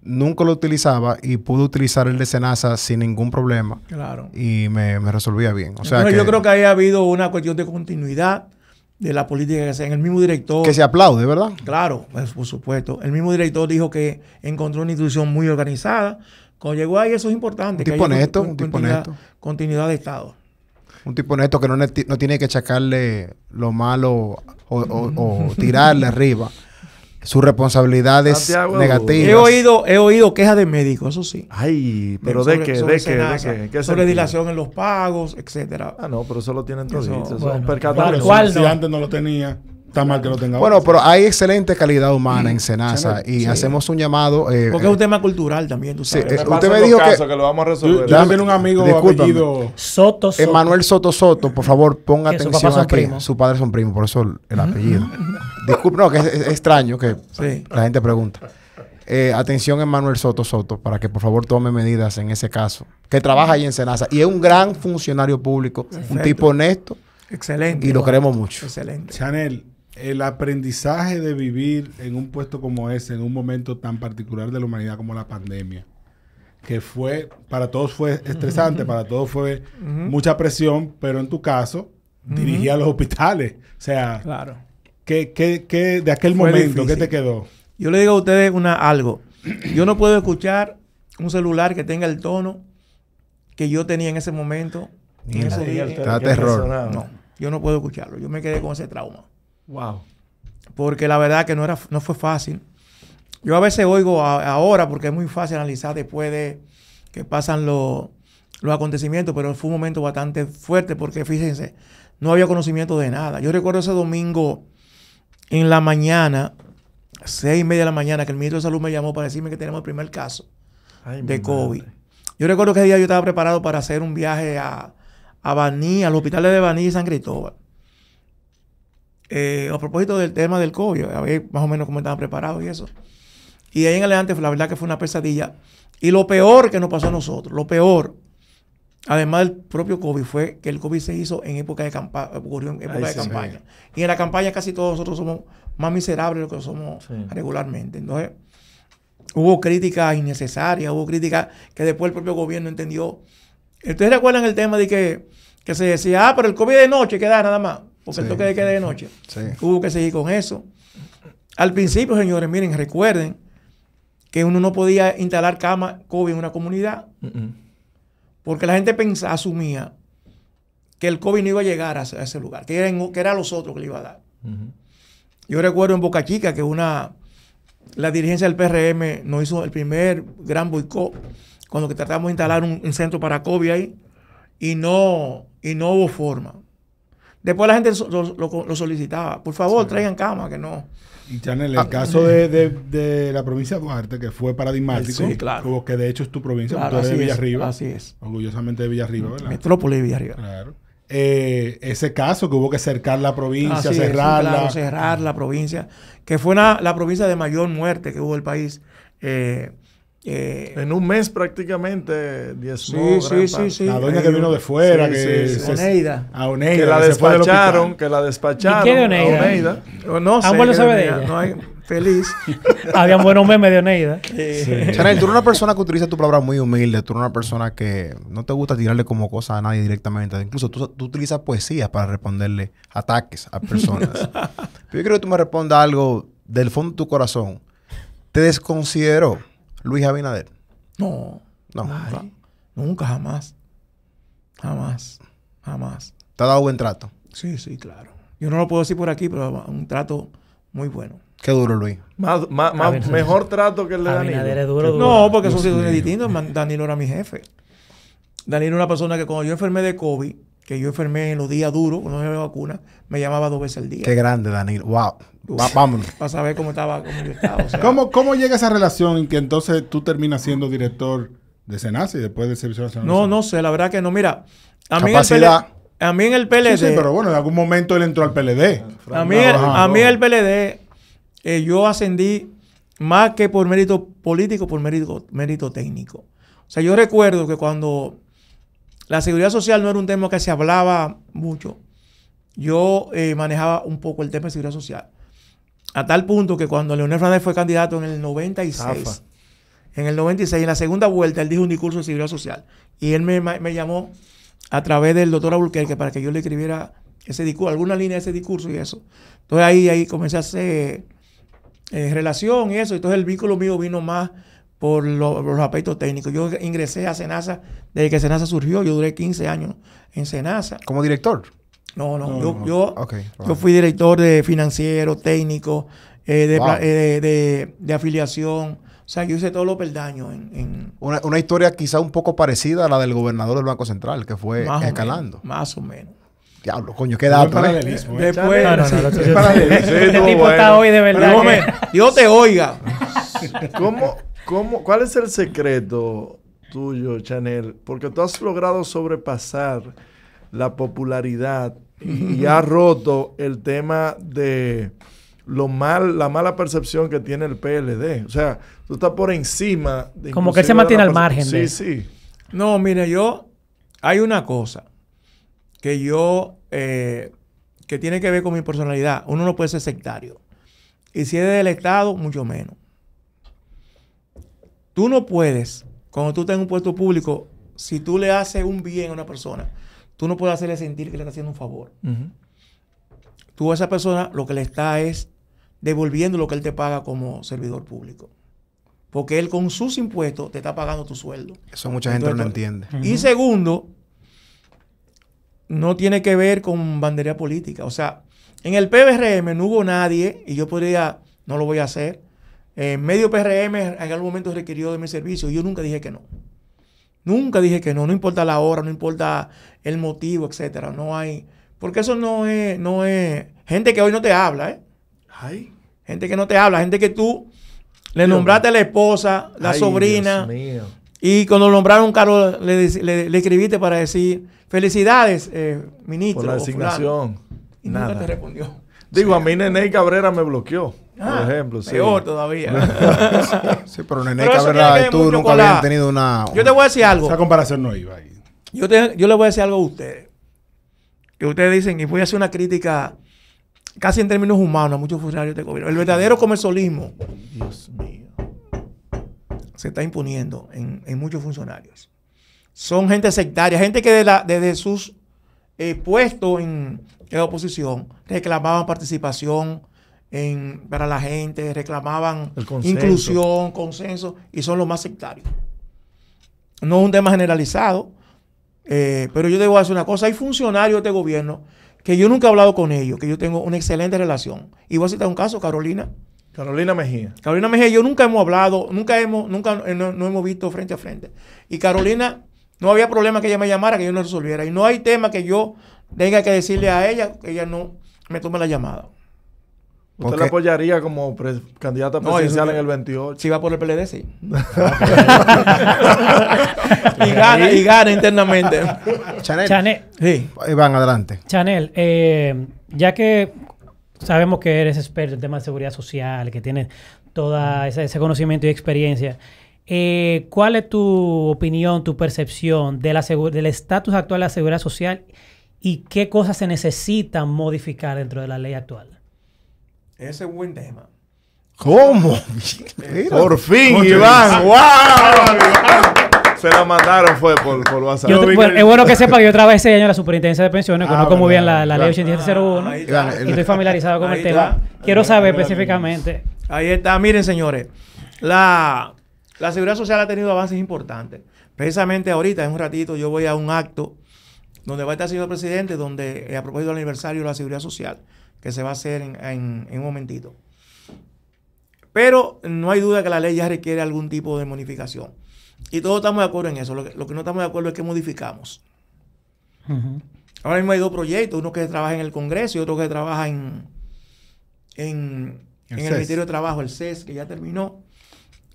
nunca lo utilizaba y pude utilizar el de SENASA sin ningún problema. Claro. Y me resolvía bien. O sea Entonces, que, yo creo que ahí ha habido una cuestión de continuidad de la política que se en el mismo director. que se aplaude, ¿verdad? Claro, pues, por supuesto. El mismo director dijo que encontró una institución muy organizada. Cuando llegó ahí, eso es importante. Un tipo honesto, un tipo honesto. Continuidad de Estado. Un tipo honesto que no tiene que achacarle lo malo o tirarle arriba. Su responsabilidad es Santiago, negativa. He oído quejas de médicos, eso sí. Ay, pero Sobre- ¿de qué? sobre ¿De qué? SENASA, ¿De qué? ¿Qué sobre sentido? dilación en los pagos, etcétera. Ah, no, pero eso lo tienen todos. Eso, Eso bueno, son percatables. ¿cuál Si no? antes no lo tenía, está mal que lo tenga Bueno, ahora. pero hay excelente calidad humana en SENASA y Sí. hacemos un llamado. Porque es un tema cultural también, tú sí, sabes. usted me dijo que- lo vamos a Yo resolver. también tengo un amigo Discúlpame. apellido... Soto. Emanuel Soto, por favor, ponga Que sus atención papás son aquí. primos. Su padre son primos, por eso el apellido. Disculpe, no, que es extraño que Sí. la gente pregunta. Atención, Emanuel Soto, para que por favor tome medidas en ese caso. Que trabaja ahí en SENASA y es un gran funcionario público, un Perfecto. tipo honesto Excelente. y lo queremos mucho. Excelente. Chanel, el aprendizaje de vivir en un puesto como ese, en un momento tan particular de la humanidad como la pandemia, que para todos fue estresante, para todos fue mucha presión, pero en tu caso, dirigía los hospitales. O sea, Claro. ¿qué de aquel Fue momento, difícil. qué te quedó? Yo le digo a ustedes algo. Yo no puedo escuchar un celular que tenga el tono que yo tenía en ese momento. En ese día. Te da terror. No, yo no puedo escucharlo. Yo me quedé con ese trauma. Wow. Porque la verdad que no fue fácil. Yo a veces oigo ahora, porque es muy fácil analizar después de que pasan los acontecimientos, pero fue un momento bastante fuerte porque, fíjense, no había conocimiento de nada. Yo recuerdo ese domingo en la mañana, 6:30 de la mañana, que el ministro de Salud me llamó para decirme que tenemos el primer caso de COVID. Yo recuerdo que ese día yo estaba preparado para hacer un viaje a Baní, al hospital de Baní y San Cristóbal. A propósito del tema del COVID, a ver más o menos cómo estaban preparados y eso. Y de ahí en adelante, la verdad que fue una pesadilla. Y lo peor que nos pasó a nosotros, lo peor, además del propio COVID, fue que el COVID se hizo en época de campaña, ocurrió en época de campaña. Y en la campaña casi todos nosotros somos más miserables de lo que somos regularmente. Entonces, Hubo críticas innecesarias, hubo críticas que después el propio gobierno entendió. ¿Ustedes recuerdan el tema de que se decía, pero el COVID de noche queda nada más? Porque el toque de queda de noche. Sí. Hubo que seguir con eso. Al principio, señores, miren, recuerden que uno no podía instalar cama COVID en una comunidad. Porque la gente asumía que el COVID no iba a llegar a ese lugar, que era a los otros que le iba a dar. Yo recuerdo en Boca Chica que la dirigencia del PRM nos hizo el primer gran boicot cuando que tratamos de instalar un centro para COVID ahí y no hubo forma. Después la gente lo solicitaba. Por favor, traigan cama, que no. Y Chanel, el caso de la provincia de Duarte, que fue paradigmático, Sí, claro. que de hecho es tu provincia, Claro, tú eres de así es, Villarriba. así es. Orgullosamente de Villarriba, ¿verdad? Metrópoli de Villarriba. Claro. Ese caso que hubo que cercar la provincia, Así es, cerrarla. claro, cerrar la provincia, que fue la provincia de mayor muerte que hubo en el país. En un mes prácticamente diezmó. Sí. La doña que vino de fuera, Oneida. a Oneida, Que la se fue del despacharon, hospital. ¿Y qué de Oneida? No sé. Ambos lo sabe de ella. ella. No hay, feliz. Habían buenos memes de Oneida. Chanel, tú eres una persona que utiliza tu palabra muy humilde. Tú eres una persona que no te gusta tirarle como cosas a nadie directamente. Incluso tú utilizas poesías para responderle ataques a personas. Pero yo quiero que tú me respondas algo del fondo de tu corazón. ¿Te desconsideró Luis Abinader? No. No. Nunca, jamás. Jamás. ¿Te ha dado buen trato? Sí, claro. Yo no lo puedo decir por aquí, pero un trato muy bueno. Qué duro, Luis. Mejor trato que el de Abinader es Danilo. duro. No, porque eso sí es distinto. Danilo era mi jefe. Danilo era una persona que cuando yo enfermé de COVID, que yo enfermé en los días duros, cuando no me vacuna, me llamaba 2 veces al día. Qué grande, Danilo. Wow. Vámonos. Para saber cómo yo estaba. O sea, ¿Cómo llega esa relación en que entonces tú terminas siendo director de SENASA y después de Servicio Nacional? no sé, la verdad que no. Mira, a mí en el PLD... Sí, pero bueno, en algún momento él entró al PLD. A mí en el PLD, yo ascendí más que por mérito político, por mérito técnico. O sea, yo recuerdo que cuando la seguridad social no era un tema que se hablaba mucho, yo manejaba un poco el tema de seguridad social. A tal punto que cuando Leonel Fernández fue candidato en el 96, en la segunda vuelta, él dijo un discurso de seguridad social. Y él me llamó a través del doctor Alburquerque para que yo le escribiera ese discurso, alguna línea de ese discurso y eso. Entonces ahí comencé a hacer relación y eso. Entonces el vínculo mío vino más por los aspectos técnicos. Yo ingresé a SENASA desde que SENASA surgió. Yo duré 15 años en SENASA. ¿Como director? Yo fui director de financiero, técnico, de afiliación. O sea, yo hice todos los peldaños. Una historia quizá un poco parecida a la del gobernador del Banco Central, que fue escalando. Más o menos. Diablo, coño, qué dato, Después... Este tipo está hoy de verdad. Dios te oiga. ¿Cuál es el secreto tuyo, Chanel? Porque tú has logrado sobrepasar la popularidad y has roto el tema de la mala percepción que tiene el PLD. O sea, tú estás por encima de... Como que él se mantiene al margen. Sí. No, mire, hay una cosa que que tiene que ver con mi personalidad. Uno no puede ser sectario. Y si es del Estado, mucho menos. Tú no puedes, cuando tú estás en un puesto público, si tú le haces un bien a una persona, tú no puedes hacerle sentir que le está haciendo un favor. Tú a esa persona lo que le está es devolviendo lo que él te paga como servidor público. Porque él con sus impuestos te está pagando tu sueldo. Eso mucha gente no lo entiende. Y segundo, no tiene que ver con bandería política. O sea, en el PRM no hubo nadie, y yo no lo voy a hacer. Medio PRM en algún momento requirió de mi servicio y yo nunca dije que no. Nunca dije que no importa la hora, no importa el motivo, etcétera. No hay, porque eso no es gente que hoy no te habla, ¿eh? Ay. Gente que no te habla, gente que tú le nombraste a la esposa, la sobrina, Dios mío. y cuando nombraron un cargo le escribiste para decir felicidades, ministro. Por la designación. Y nunca te respondió. Digo, a mí Nene Cabrera me bloqueó, por ejemplo. Peor todavía. Sí, pero Nene Pero eso Cabrera tiene que y ver tú mucho nunca con habían tenido una... Yo te voy a decir algo. Esa comparación no iba ahí. Yo le voy a decir algo a ustedes. Que ustedes dicen, y voy a hacer una crítica casi en términos humanos a muchos funcionarios de gobierno. El verdadero comercialismo Dios mío. se está imponiendo en muchos funcionarios. Son gente sectaria, gente que desde sus puestos en la oposición reclamaban participación para la gente, reclamaban inclusión, consenso, y son los más sectarios. No es un tema generalizado, pero yo debo decir una cosa, hay funcionarios de este gobierno que yo nunca he hablado con ellos, que yo tengo una excelente relación. Y voy a citar un caso, Carolina Mejía. Carolina Mejía, yo nunca hemos hablado, no hemos visto frente a frente. Y Carolina, no había problema que ella me llamara, que yo no resolviera. Y no hay tema que yo tenga que decirle a ella, que ella no me tome la llamada. ¿Usted la apoyaría como candidata presidencial en el 28? Si va por el PLD, sí. y gana internamente. Chanel. Sí. Van adelante. Chanel, ya que sabemos que eres experto en temas de seguridad social, que tienes todo ese conocimiento y experiencia, ¿cuál es tu opinión, tu percepción del estatus actual de la seguridad social y qué cosas se necesitan modificar dentro de la ley actual? Ese es un buen tema. ¿Cómo? Por fin, Iván. ¡Wow! Se la mandaron fue por WhatsApp. Es bueno que sepa que yo trabajé 6 años en la superintendencia de pensiones, conozco muy bien la ley 8701 y estoy familiarizado con el tema. Quiero saber específicamente. Ahí está. Miren, señores, la seguridad social ha tenido avances importantes. Precisamente ahorita, en un ratito, yo voy a un acto donde va a estar el señor presidente, donde a propósito del aniversario de la seguridad social, que se va a hacer en un momentito. Pero no hay duda que la ley ya requiere algún tipo de modificación. Y todos estamos de acuerdo en eso. Lo que no estamos de acuerdo es que modificamos. Ahora mismo hay 2 proyectos, uno que trabaja en el Congreso y otro que trabaja en el Ministerio de Trabajo, el CES, que ya terminó.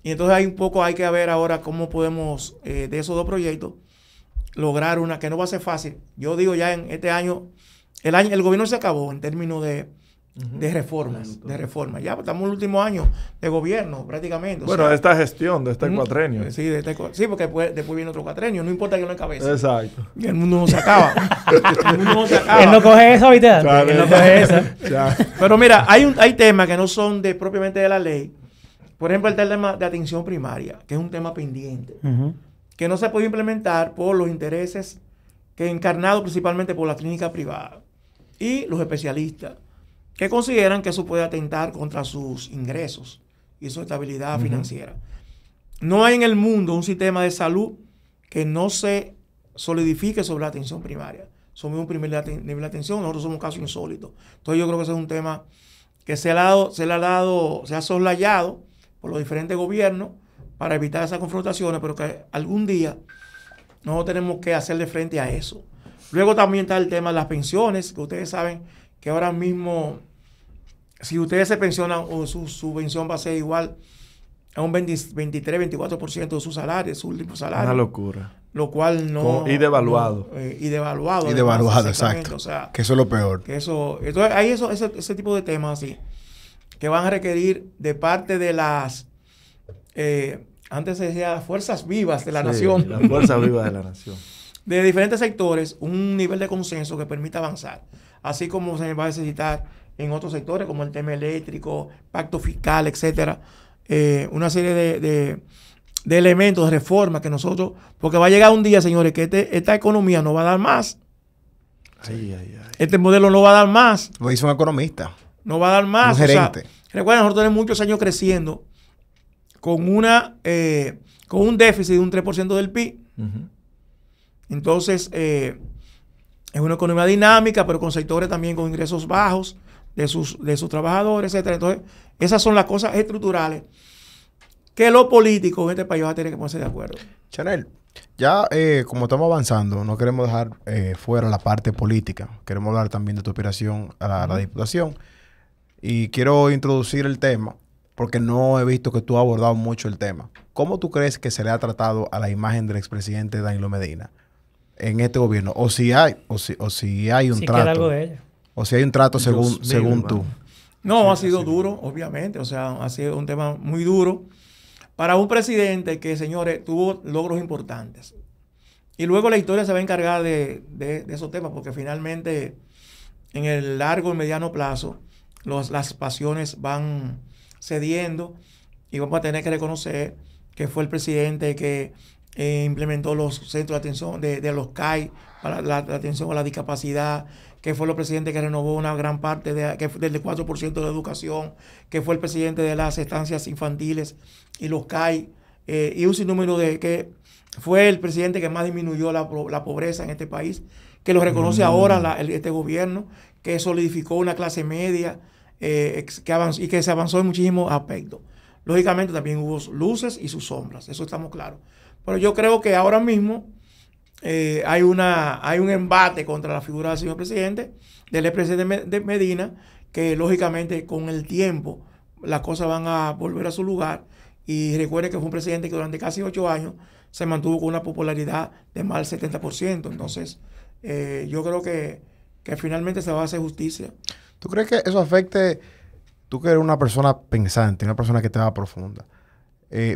Y entonces hay que ver ahora cómo podemos, de esos 2 proyectos, lograr una que no va a ser fácil. Yo digo ya en este año, el gobierno se acabó en términos de reformas. Ya estamos en el último año de gobierno prácticamente. Bueno, de esta gestión, de este cuatrenio. Sí, porque después viene otro cuatrenio. No importa que no encabece. Exacto. Y el mundo no se acaba. Él no coge eso ahorita. Él no coge eso. Pero mira, hay temas que no son propiamente de la ley. Por ejemplo, el tema de atención primaria, que es un tema pendiente. Que no se puede implementar por los intereses encarnados principalmente por la clínica privada y los especialistas, que consideran que eso puede atentar contra sus ingresos y su estabilidad financiera. No hay en el mundo un sistema de salud que no se solidifique sobre la atención primaria. Somos un primer nivel de atención, nosotros somos un caso insólito. Entonces yo creo que ese es un tema que se ha soslayado por los diferentes gobiernos para evitar esas confrontaciones, pero que algún día nosotros tenemos que hacerle frente a eso. Luego también está el tema de las pensiones, que ustedes saben que ahora mismo, si ustedes se pensionan, o su pensión va a ser igual a un 23-24% de su salario, su último salario. Una locura. Lo cual no... Y devaluado. Y devaluado. Y devaluado, exacto. O sea, que eso es lo peor. Entonces hay ese tipo de temas así, que van a requerir de parte de las... antes se decía fuerzas vivas de la nación. Las fuerzas vivas de la nación. De diferentes sectores, un nivel de consenso que permita avanzar. Así como se va a necesitar en otros sectores, como el tema eléctrico, pacto fiscal, etcétera. Una serie de elementos de reforma que nosotros... Porque va a llegar un día, señores, que esta economía no va a dar más. Este modelo no va a dar más. Lo dice un economista. No va a dar más. Un gerente. O sea, recuerden, nosotros tenemos muchos años creciendo con un déficit de un 3% del PIB. Entonces, es una economía dinámica, pero con sectores también con ingresos bajos de sus trabajadores, etcétera. Entonces, esas son las cosas estructurales que los políticos en este país van a tener que ponerse de acuerdo. Chanel, ya como estamos avanzando, no queremos dejar fuera la parte política. Queremos hablar también de tu aspiración a la diputación. Y quiero introducir el tema, porque no he visto que tú has abordado mucho el tema. ¿Cómo tú crees que se le ha tratado a la imagen del expresidente Danilo Medina en este gobierno? O si hay un trato. Algo de ella. O si hay un trato según tú. No, ha sido duro, obviamente. O sea, ha sido un tema muy duro para un presidente que, señores, tuvo logros importantes. Y luego la historia se va a encargar de esos temas, porque finalmente, en el largo y mediano plazo, las pasiones van cediendo y vamos a tener que reconocer que fue el presidente que implementó los centros de atención de los CAI para la atención a la discapacidad, que fue el presidente que renovó una gran parte del 4% de la educación, que fue el presidente de las estancias infantiles y los CAI, y un sinnúmero que fue el presidente que más disminuyó la pobreza en este país, que lo reconoce ahora este gobierno, que solidificó una clase media y que se avanzó en muchísimos aspectos. Lógicamente también hubo luces y sus sombras, eso estamos claros. Pero yo creo que ahora mismo hay un embate contra la figura del señor presidente, del expresidente Medina, que lógicamente con el tiempo las cosas van a volver a su lugar. Y recuerde que fue un presidente que durante casi 8 años se mantuvo con una popularidad de más del 70%. Entonces, yo creo que finalmente se va a hacer justicia. ¿Tú crees que eso afecte? Tú que eres una persona pensante, una persona que te va profunda.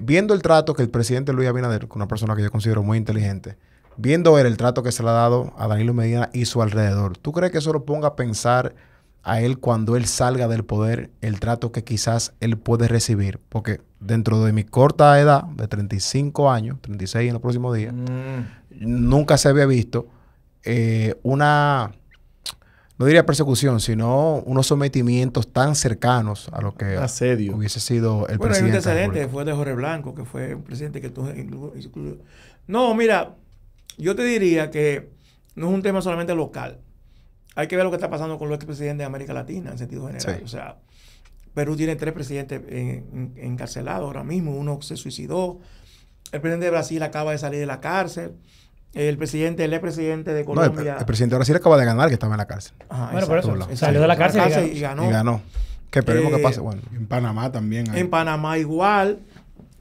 Viendo el trato que el presidente Luis Abinader, que es una persona que yo considero muy inteligente, viendo el trato que se le ha dado a Danilo Medina y su alrededor, ¿tú crees que eso lo ponga a pensar a él cuando él salga del poder, el trato que quizás él puede recibir? Porque dentro de mi corta edad, de 35 años, 36 en los próximos días, nunca se había visto no diría persecución, sino unos sometimientos tan cercanos a lo que asedio hubiese sido el presidente. Bueno, hay un antecedente, fue de Jorge Blanco, que fue un presidente que tú incluyó. No, mira, yo te diría que no es un tema solamente local. Hay que ver lo que está pasando con los expresidentes de América Latina en sentido general. Sí. O sea, Perú tiene 3 presidentes encarcelados ahora mismo. Uno se suicidó. El presidente de Brasil acaba de salir de la cárcel. El expresidente de Colombia. No, el presidente de Brasil acaba de ganar, que estaba en la cárcel. Ajá, bueno, por eso salió de la cárcel y ganó. Y ganó. Que esperemos que pase. Bueno, en Panamá también hay. En Panamá igual.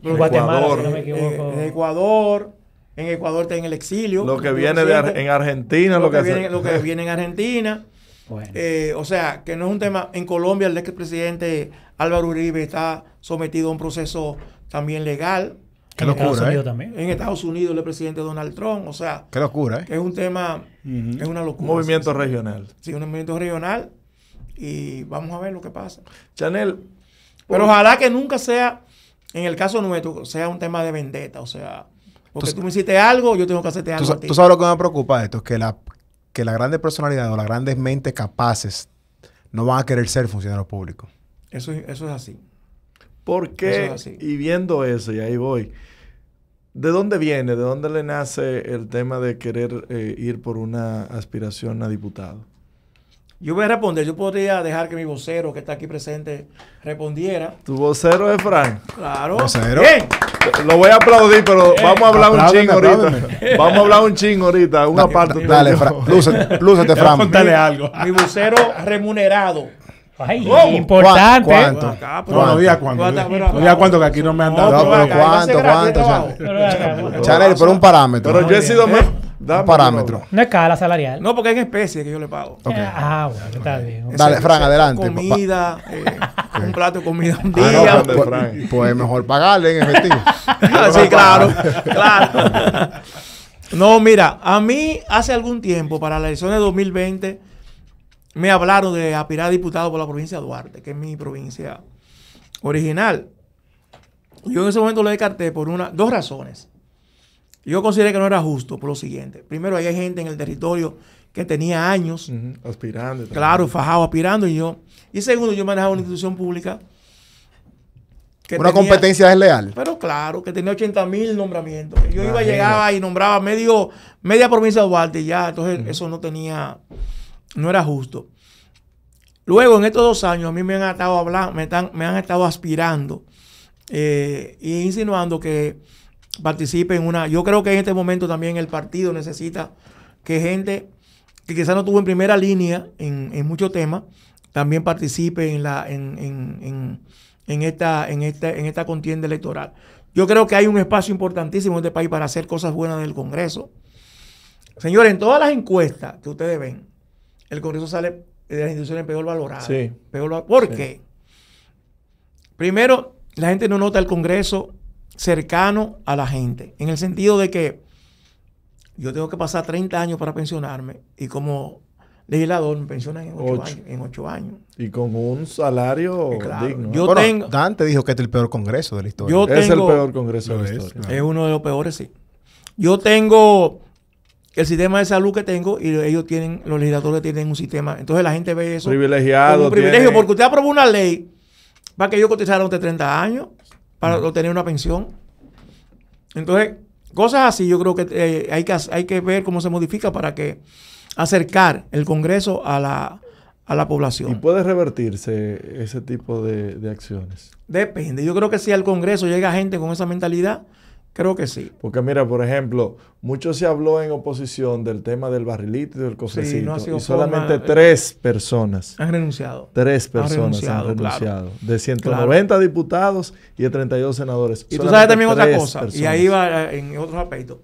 En Guatemala, si no me equivoco. En Ecuador. En Ecuador está en el exilio. Lo que viene en Argentina. Lo que viene en Argentina. Bueno. O sea, que no es un tema. En Colombia, el expresidente Álvaro Uribe está sometido a un proceso también legal. Qué locura, también. En Estados Unidos, el presidente Donald Trump. O sea, qué locura, que es un tema, es una locura. Un movimiento regional. Sí, un movimiento regional. Y vamos a ver lo que pasa. Chanel. Pero ojalá que nunca sea, en el caso nuestro, sea un tema de vendetta. O sea, porque tú me hiciste algo, yo tengo que hacerte algo a ti. ¿Tú sabes lo que me preocupa de esto? Que las grandes personalidades o las grandes mentes capaces no van a querer ser funcionarios públicos. Eso es así. ¿Por qué? Eso es así. Y viendo eso, y ahí voy, ¿de dónde viene? ¿De dónde le nace el tema de querer ir por una aspiración a diputado? Yo voy a responder. Yo podría dejar que mi vocero, que está aquí presente, respondiera. ¿Tu vocero es Frank? Claro. ¿Vocero? Bien. Lo voy a aplaudir, pero vamos a hablar un chingo ahorita. Apláudeme. Vamos a hablar un chingo ahorita. Una parte. Dale, lúcete, Fran. Contale algo. Mi vocero remunerado. Ay, importante. ¿Cuánto? Acá, No diga cuánto. No diga cuánto, que aquí no me han No, dado. pero acá, ¿cuánto, ese gratis cuánto? trabajo. Chanel, por un parámetro. Pero yo he sido más. Un parámetro. No es escala salarial. No, porque es en especie que yo le pago. Ok. Bueno, está bien. Dale, Fran, adelante. Comida, un plato de comida un Ah, día. no, de pues, Frank. pues mejor pagarle en efectivo. Sí, claro. No, mira, a mí hace algún tiempo, para la elección de 2020, me hablaron de aspirar a diputado por la provincia de Duarte, que es mi provincia original. Yo en ese momento lo descarté por 2 razones. Yo consideré que no era justo por lo siguiente. Primero, hay gente en el territorio que tenía años, Aspirando. claro, fajado, aspirando, y yo. Y segundo, yo manejaba una institución pública que Una tenía- competencia desleal. pero claro, que tenía 80,000 nombramientos. Yo iba, llegaba y nombraba media provincia de Duarte y ya. Entonces, eso no era justo. Luego, en estos 2 años, a mí me han estado hablando, me han estado aspirando e insinuando que participe en una. Yo creo que en este momento también el partido necesita que gente que quizás no estuvo en primera línea en muchos temas también participe en esta contienda electoral. Yo creo que hay un espacio importantísimo en este país para hacer cosas buenas del Congreso. Señores, en todas las encuestas que ustedes ven, el Congreso sale de las instituciones peor valoradas. Sí. ¿Por qué? Primero, la gente no nota el Congreso cercano a la gente, en el sentido de que yo tengo que pasar 30 años para pensionarme y como legislador, me pensionan en 8 Ocho. años. En 8 años. Y con un salario Claro. digno. Yo Bueno, tengo- Dante dijo que este es el peor congreso de la historia. Yo Es el tengo- peor congreso de Lo la es, historia. claro. Es uno de los peores, sí. Yo tengo el sistema de salud que tengo y ellos tienen, los legisladores tienen un sistema. Entonces la gente ve eso Privilegiado. como un privilegio tiene- porque usted aprobó una ley para que yo cotizara usted 30 años para obtener una pensión. Entonces, cosas así yo creo que hay que ver cómo se modifica para que acercar el Congreso a la Y población. puede revertirse ese tipo de acciones. Depende. Yo creo que si al Congreso llega gente con esa mentalidad, creo que sí. Porque mira, por ejemplo, mucho se habló en oposición del tema del barrilito y del cofrecito. no ha sido y solamente forma- 3 personas. Han renunciado. 3 personas renunciado, han claro. renunciado. De 190 diputados y de 32 senadores. Y tú Solamente sabes también otra 3 cosa, y personas. ahí va en otros aspectos.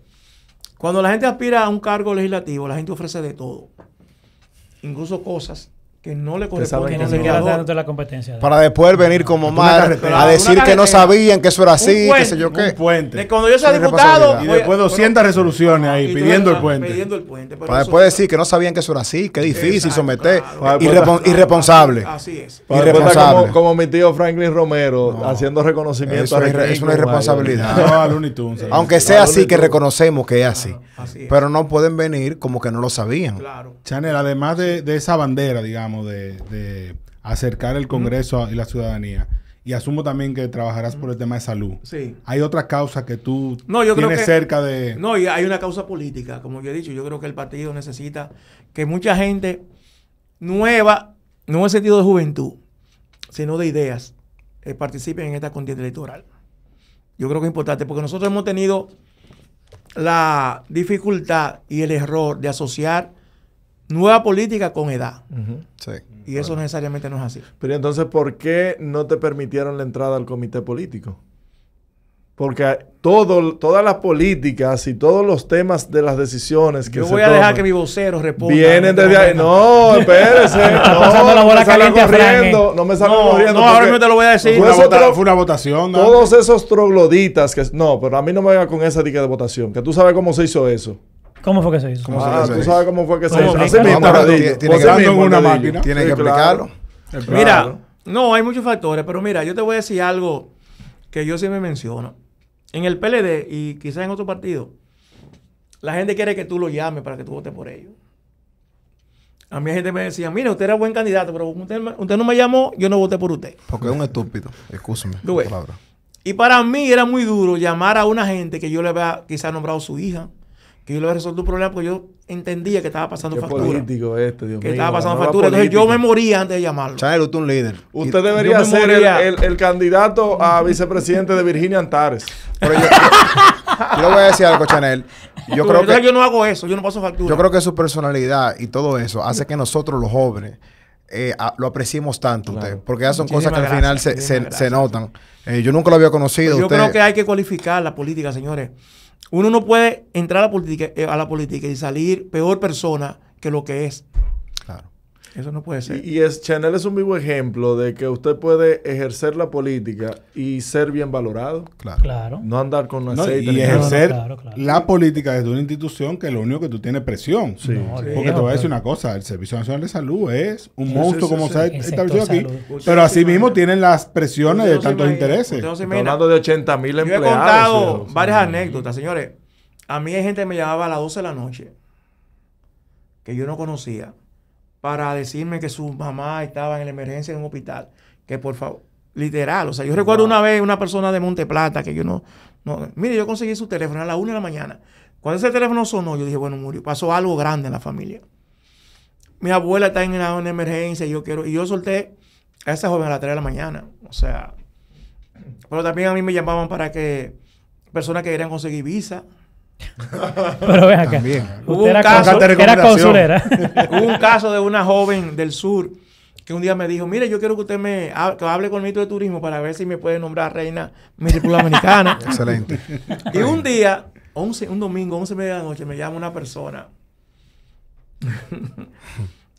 Cuando la gente aspira a un cargo legislativo, la gente ofrece de todo. Incluso cosas que no le saben corresponden Que que ni al no. siquiera legislador. dentro de la competencia. Para después venir como Una mal carretera. a decir Una que no carretera. sabían que eso era así, Un qué sé yo Un qué. puente. De cuando yo sea Sin diputado... responsabilidad. Y voy a- después 200 resoluciones ahí y tú pidiendo el ves, puente. Pidiendo el puente. pero Para eso- después decir que no sabían que eso era así, que difícil Exacto, someter. claro. Irresponsable. Así es. Para después estar Irresponsable. como mi tío Franklin Romero, haciendo reconocimiento Eso a es Reclin es una con irresponsabilidad. No, a Looney Tunes. Aunque sea así, que reconocemos que es así. Así es. Pero no pueden venir como que no lo sabían. Claro. Chanel, además de esa bandera, digamos, de acercar el Congreso y la ciudadanía, y asumo también que trabajarás por el tema de salud. Sí. ¿Hay otra causa que tú No, yo creo tienes que- cerca de...? No, y hay una causa política, como yo he dicho. Yo creo que el partido necesita que mucha gente nueva, no en el sentido de juventud, sino de ideas, participen en esta contienda electoral. Yo creo que es importante porque nosotros hemos tenido la dificultad y el error de asociar nueva política con edad. Ujú. Sí. Y eso necesariamente no es así. Pero entonces, ¿por qué no te permitieron la entrada al comité político? Porque todas las políticas y todos los temas de las decisiones que Yo se voy a dejar toman que mi vocero responda. vienen desde ahí. No, espérese. pasando la no bola me salga caliente a Frank, corriendo. No me salga No, corriendo. no, ahora porque mismo te lo voy a decir. Fue Fue una votación, ¿no? todos esos trogloditas que... No, pero a mí no me venga con esa dica de votación. Que tú sabes cómo se hizo eso. ¿Cómo fue que se hizo? ¿Cómo Ah, se tú hizo? sabes cómo fue que se ¿Cómo hizo. se Así hizo? mismo, No, pero Ardillo. tiene Así que- mismo, en una Ardillo. máquina. Tienen Sí, que claro. explicarlo. Mira, Claro. no, hay muchos factores, pero mira, yo te voy a decir algo que yo siempre menciono. En el PLD y quizás en otro partido, la gente quiere que tú lo llames para que tú votes por ellos. A mí la gente me decía, mire, usted era buen candidato, pero usted no me llamó, yo no voté por usted. Porque es un estúpido. Excúsame. Tú ves. palabra. Y para mí era muy duro llamar a una gente que yo le había quizás nombrado su hija, que yo le había resuelto un problema porque yo entendía que estaba pasando Qué factura. político este, Dios Que mío. estaba pasando la nueva factura. Entonces yo política. me moría antes de llamarlo. Chanel, usted es un líder. Usted yo debería me ser moría. el candidato a vicepresidente de Virginia Antares. Pero yo le voy a decir algo, Chanel. Yo creo Entonces que yo no hago eso, yo no paso factura. Yo creo que su personalidad y todo eso hace que nosotros los jóvenes lo apreciemos tanto a usted. Claro. Porque ya son Muchísimas cosas que al final gracias, muchísimas se gracias. notan. Yo nunca lo había conocido. Yo usted, creo que hay que cualificar la política, señores. Uno no puede entrar a la política y salir peor persona que lo que es. Claro. Eso no puede ser. Chanel es un vivo ejemplo de que usted puede ejercer la política y ser bien valorado. Claro. Claro. No andar con No, aceite. y ni nada. ejercer Claro, claro. la política desde una institución que lo único que tú tienes presión. Sí. No, Porque te voy a decir una cosa, el Servicio Nacional de Salud es un Sí, monstruo sí, como sí, se ha sí. El establecido sector aquí, salud. pero así mismo imagina. tienen las presiones Usted de no se tantos imagina, intereses. usted no se Estamos imagina. hablando de 80,000 Yo he empleados. contado sí, varias sí. anécdotas, señores. A mí hay gente que me llamaba a las 12 de la noche que yo no conocía para decirme que su mamá estaba en la emergencia en un hospital. Que por favor, literal. O sea, yo recuerdo una vez una persona de Monteplata que yo no. Mire, yo conseguí su teléfono a las 1 de la mañana. Cuando ese teléfono sonó, yo dije, bueno, murió. Pasó algo grande en la familia. Mi abuela está en una emergencia y yo solté a esa joven a las 3 de la mañana. O sea, pero también a mí me llamaban para que personas que querían conseguir visa. Pero ven acá. También. Hubo Usted un era, caso consul- de era recomendación. consulera. Hubo un caso de una joven del sur que un día me dijo, mire, yo quiero que usted que hable con el ministro de Turismo para ver si me puede nombrar reina de mi República Dominicana. Excelente. Y un día, un domingo, 11:30 de la noche, me llama una persona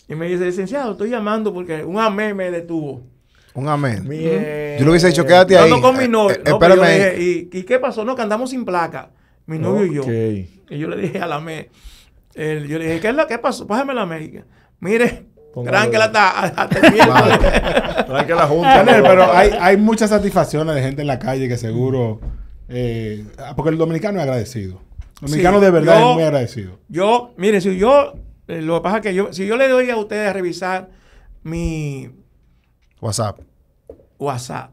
y me dice, licenciado, estoy llamando porque un amén me detuvo. Un amén. Mierda. Yo le hubiese dicho, quédate Yo ahí. ando con mi novio. No, pero yo espérame. le dije, ¿y qué pasó? No, que andamos sin placa. Mi novio y yo. Ok. Y yo le dije a la ME, yo le dije, ¿qué pasó? Pájame la ME. Mire, Póngalo. tranquila hasta el miércoles. Trae que la junta. Chanel, pero hay muchas satisfacciones de gente en la calle que seguro... porque el dominicano es agradecido. El dominicano Sí, de verdad yo- es muy agradecido. Yo, mire, si yo, lo que pasa es que si yo le doy a ustedes a revisar mi WhatsApp. WhatsApp,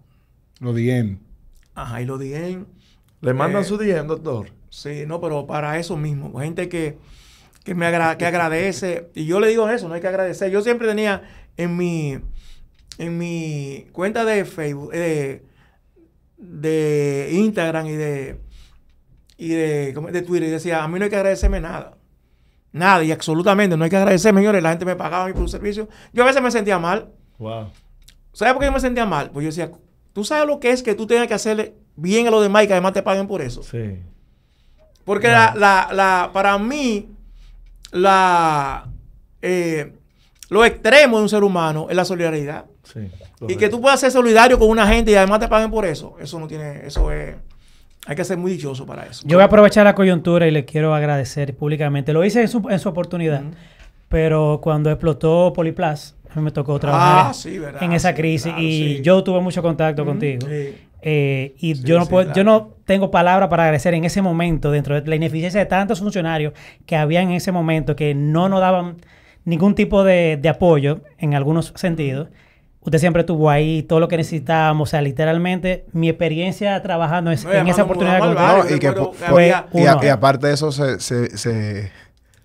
Lo DM. ajá, y lo dije, Le mandan su DM, doctor. sí, no, pero para eso mismo, gente que que agradece, y yo le digo eso, no hay que agradecer. Yo siempre tenía en mi cuenta de Facebook, de Instagram y de Twitter, y decía, a mí no hay que agradecerme nada. Nada, y absolutamente no hay que agradecerme, señores. La gente me pagaba a mí por un servicio. Yo a veces me sentía mal. Wow. ¿Sabes por qué yo me sentía mal? Pues yo decía, ¿tú sabes lo que es que tú tengas que hacerle bien a los demás y que además te paguen por eso? Sí. Porque para mí, lo extremo de un ser humano es la solidaridad. Sí. Y que tú puedas ser solidario con una gente y además te paguen por eso. Eso no tiene, eso es, hay que ser muy dichoso para eso. Yo voy a aprovechar la coyuntura y le quiero agradecer públicamente. Lo hice en su oportunidad, pero cuando explotó Poliplas, a mí me tocó trabajar sí, ¿verdad? en esa Sí, crisis claro, y sí. yo tuve mucho contacto contigo. Sí. Y Sí, yo no sí, puedo, claro. yo no tengo palabra para agradecer en ese momento, dentro de la ineficiencia de tantos funcionarios que había en ese momento que no nos daban ningún tipo de apoyo en algunos sentidos. Usted siempre estuvo ahí, todo lo que necesitábamos. O sea, literalmente, mi experiencia trabajando en, No, en esa llamando oportunidad mundo con normal, usted, No, y que recuerdo po- que fue había- uno. y aparte de eso se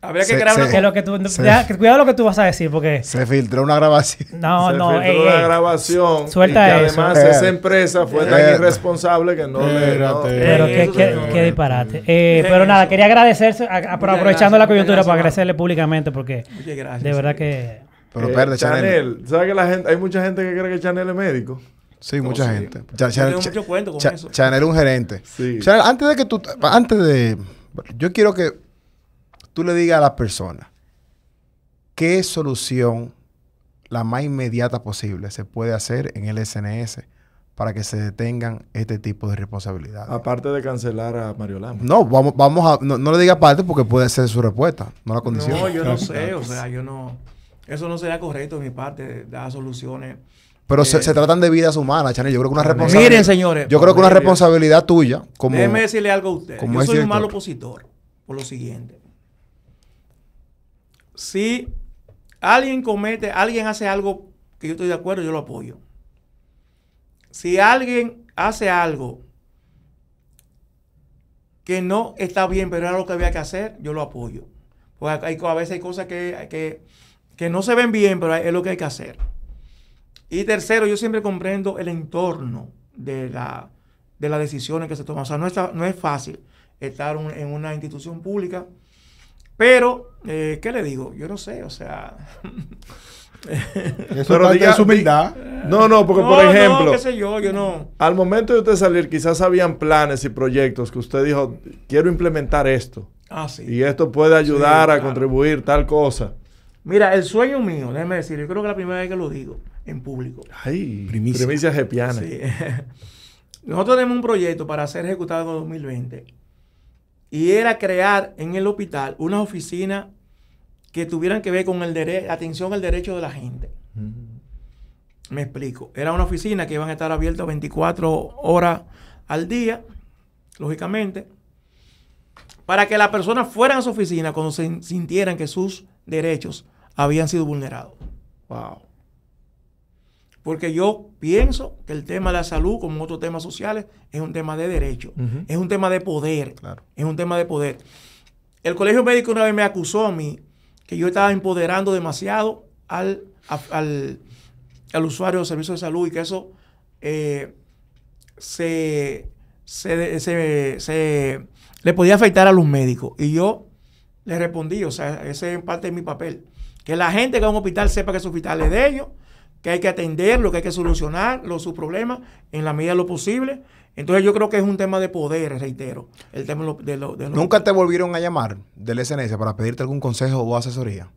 Habría que se- crear se- una... Que lo que tú, Sí. cuidado lo que tú vas a decir, porque filtró una grabación. no, Se no, filtró una grabación. suelta y que eso. además esa empresa fue tan Espérate. irresponsable que no le... no- Espérate. pero eso, qué señor. disparate. Pero nada, Eso. quería agradecerse, aprovechando gracias, la muchas coyuntura gracias, para hermano. agradecerle públicamente, porque Muchas gracias. de verdad sí. que... Pero espérate, Chanel. Chanel. ¿Sabes que la gente, hay mucha gente que cree que Chanel es médico? Sí, mucha sí. gente. Yo tengo mucho cuento con eso. Chanel es un gerente. Sí. Chanel, antes de... Yo quiero que tú le digas a las personas qué solución la más inmediata posible se puede hacer en el SNS para que se detengan este tipo de responsabilidades. Aparte de cancelar a Mario Lama. No, no le diga aparte porque puede ser su respuesta, no la condición. No, yo no sé, o sea, yo no... Eso no sería correcto de mi parte, dar soluciones. Pero se tratan de vidas humanas, Chanel. Yo creo que una responsabilidad... Miren, señores. Yo creo que una miren, responsabilidad tuya como... Déjeme decirle algo a ustedes. como Yo es soy un director. mal opositor por lo siguiente. Si alguien hace algo que yo estoy de acuerdo, yo lo apoyo. Si alguien hace algo que no está bien, pero era lo que había que hacer, yo lo apoyo. Porque a veces hay cosas que no se ven bien, pero es lo que hay que hacer. Y tercero, yo siempre comprendo el entorno de las decisiones que se toman. O sea, no es fácil estar en una institución pública. Pero, ¿qué le digo? Yo no sé, o sea... Eso es parte de su humildad. No, porque por ejemplo, No, qué sé yo no... al momento de usted salir, quizás habían planes y proyectos que usted dijo, quiero implementar esto. Ah, sí. Y esto puede ayudar a claro. contribuir tal cosa. Mira, el sueño mío, déjeme decir, yo creo que es la primera vez que lo digo en público. Ay, Primicia. primicia jepiana. Sí. Nosotros tenemos un proyecto para ser ejecutado en 2020 y era crear en el hospital unas oficinas que tuvieran que ver con atención al derecho de la gente. Me explico. Era una oficina que iban a estar abiertas 24 horas al día, lógicamente, para que las personas fueran a su oficina cuando se sintieran que sus derechos habían sido vulnerados. Wow. Porque yo pienso que el tema de la salud, como otros temas sociales, es un tema de derecho. Ujú. Es un tema de poder. Claro. Es un tema de poder. El Colegio Médico una vez me acusó a mí que yo estaba empoderando demasiado al usuario de servicios de salud y que eso le podía afectar a los médicos. Y yo le respondí, o sea, ese es parte de mi papel. Que la gente que va a un hospital sepa que ese hospital es de ellos, que hay que atenderlo, que hay que solucionar sus problemas en la medida de lo posible. Entonces yo creo que es un tema de poder, reitero. El tema de lo ¿Nunca te volvieron a llamar del SNS para pedirte algún consejo o asesoría?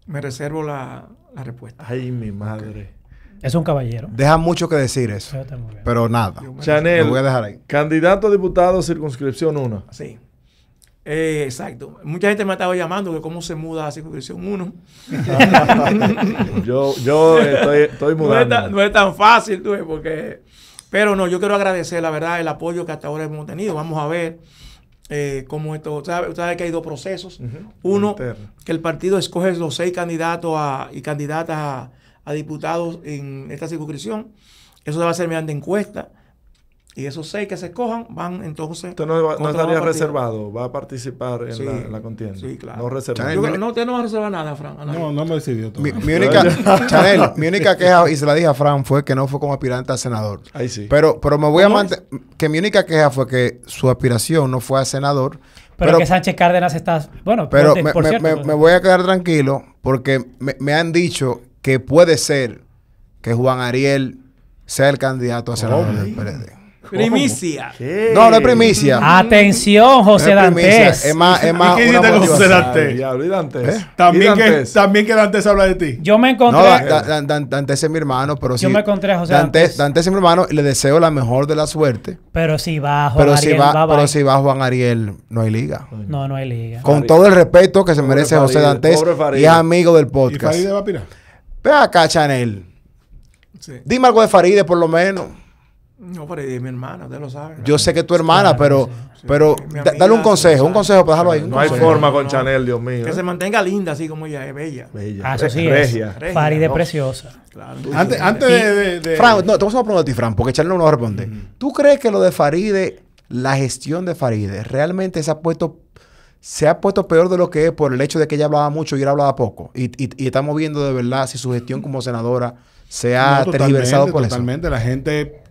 Me reservo la respuesta. Ay, mi madre. Es un caballero. Deja mucho que decir eso. Eso está muy bien. Pero nada. Yo me- Chanel, Lo voy a dejar ahí. candidato a diputado, circunscripción 1. Sí. Exacto. Mucha gente me ha estado llamando que cómo se muda a circunscripción 1. Yo estoy mudando. No es tan fácil, tú ves, porque... Pero no, yo quiero agradecer, la verdad, el apoyo que hasta ahora hemos tenido. Vamos a ver cómo esto... Usted sabe que hay dos procesos. Uno, que el partido escoge los 6 candidatos y candidatas a diputados en esta circunscripción. Eso se va a hacer mediante encuesta. Y esos 6 que se escojan van entonces... Usted no estaría reservado, va a participar en la contienda. Sí, claro. No reservado. Usted no va a reservar nada, Fran. No me decidió todo. Mi única queja, y se la dije a Fran, fue que no fue como aspirante a senador. Ahí sí. Pero me voy a mantener... Que mi única queja fue que su aspiración no fue a senador. Pero que Sánchez Cárdenas está... Bueno, pero por cierto, me voy a quedar tranquilo porque me han dicho que puede ser que Juan Ariel sea el candidato a senador del PLD. Primicia. ¿Qué? No es primicia. Atención, José No es primicia. Dantes. Es más ¿Qué una hiciste con José motivación. Dantes? Diablo, ¿y Dantes? También que Dantes habla de ti. Yo me No, encontré... Dantes es mi hermano, pero sí. Yo me encontré a José Dantes. Dantes es mi hermano y le deseo la mejor de la suerte. Pero si va Juan Pero Ariel, si va Juan Ariel, no hay liga. No hay liga. Con todo el respeto que se merece José Farideh, Dantes pobre Farideh. y es amigo del ¿Y podcast. Farideh va a aspirar? Ve acá, Chanel. Sí. Dime algo de Farideh por lo menos. No, pero es mi hermana, usted lo sabe. Yo sé que es tu hermana, Claro, pero Mi amiga, dale un consejo para dejarlo ahí. No hay forma con Chanel, Dios mío. Que se mantenga linda así como ella es bella. Bella. Eso sí Regia. es. Farideh No. preciosa. Claro. Antes de... Fran, no, te vamos a preguntar a ti, Fran, porque Chanel no nos va a responder. ¿Tú crees que lo de Farideh, la gestión de Farideh, realmente se ha puesto peor de lo que es por el hecho de que ella hablaba mucho y él hablaba poco? Y estamos viendo de verdad si su gestión como senadora se ha tergiversado por eso. Totalmente. La gente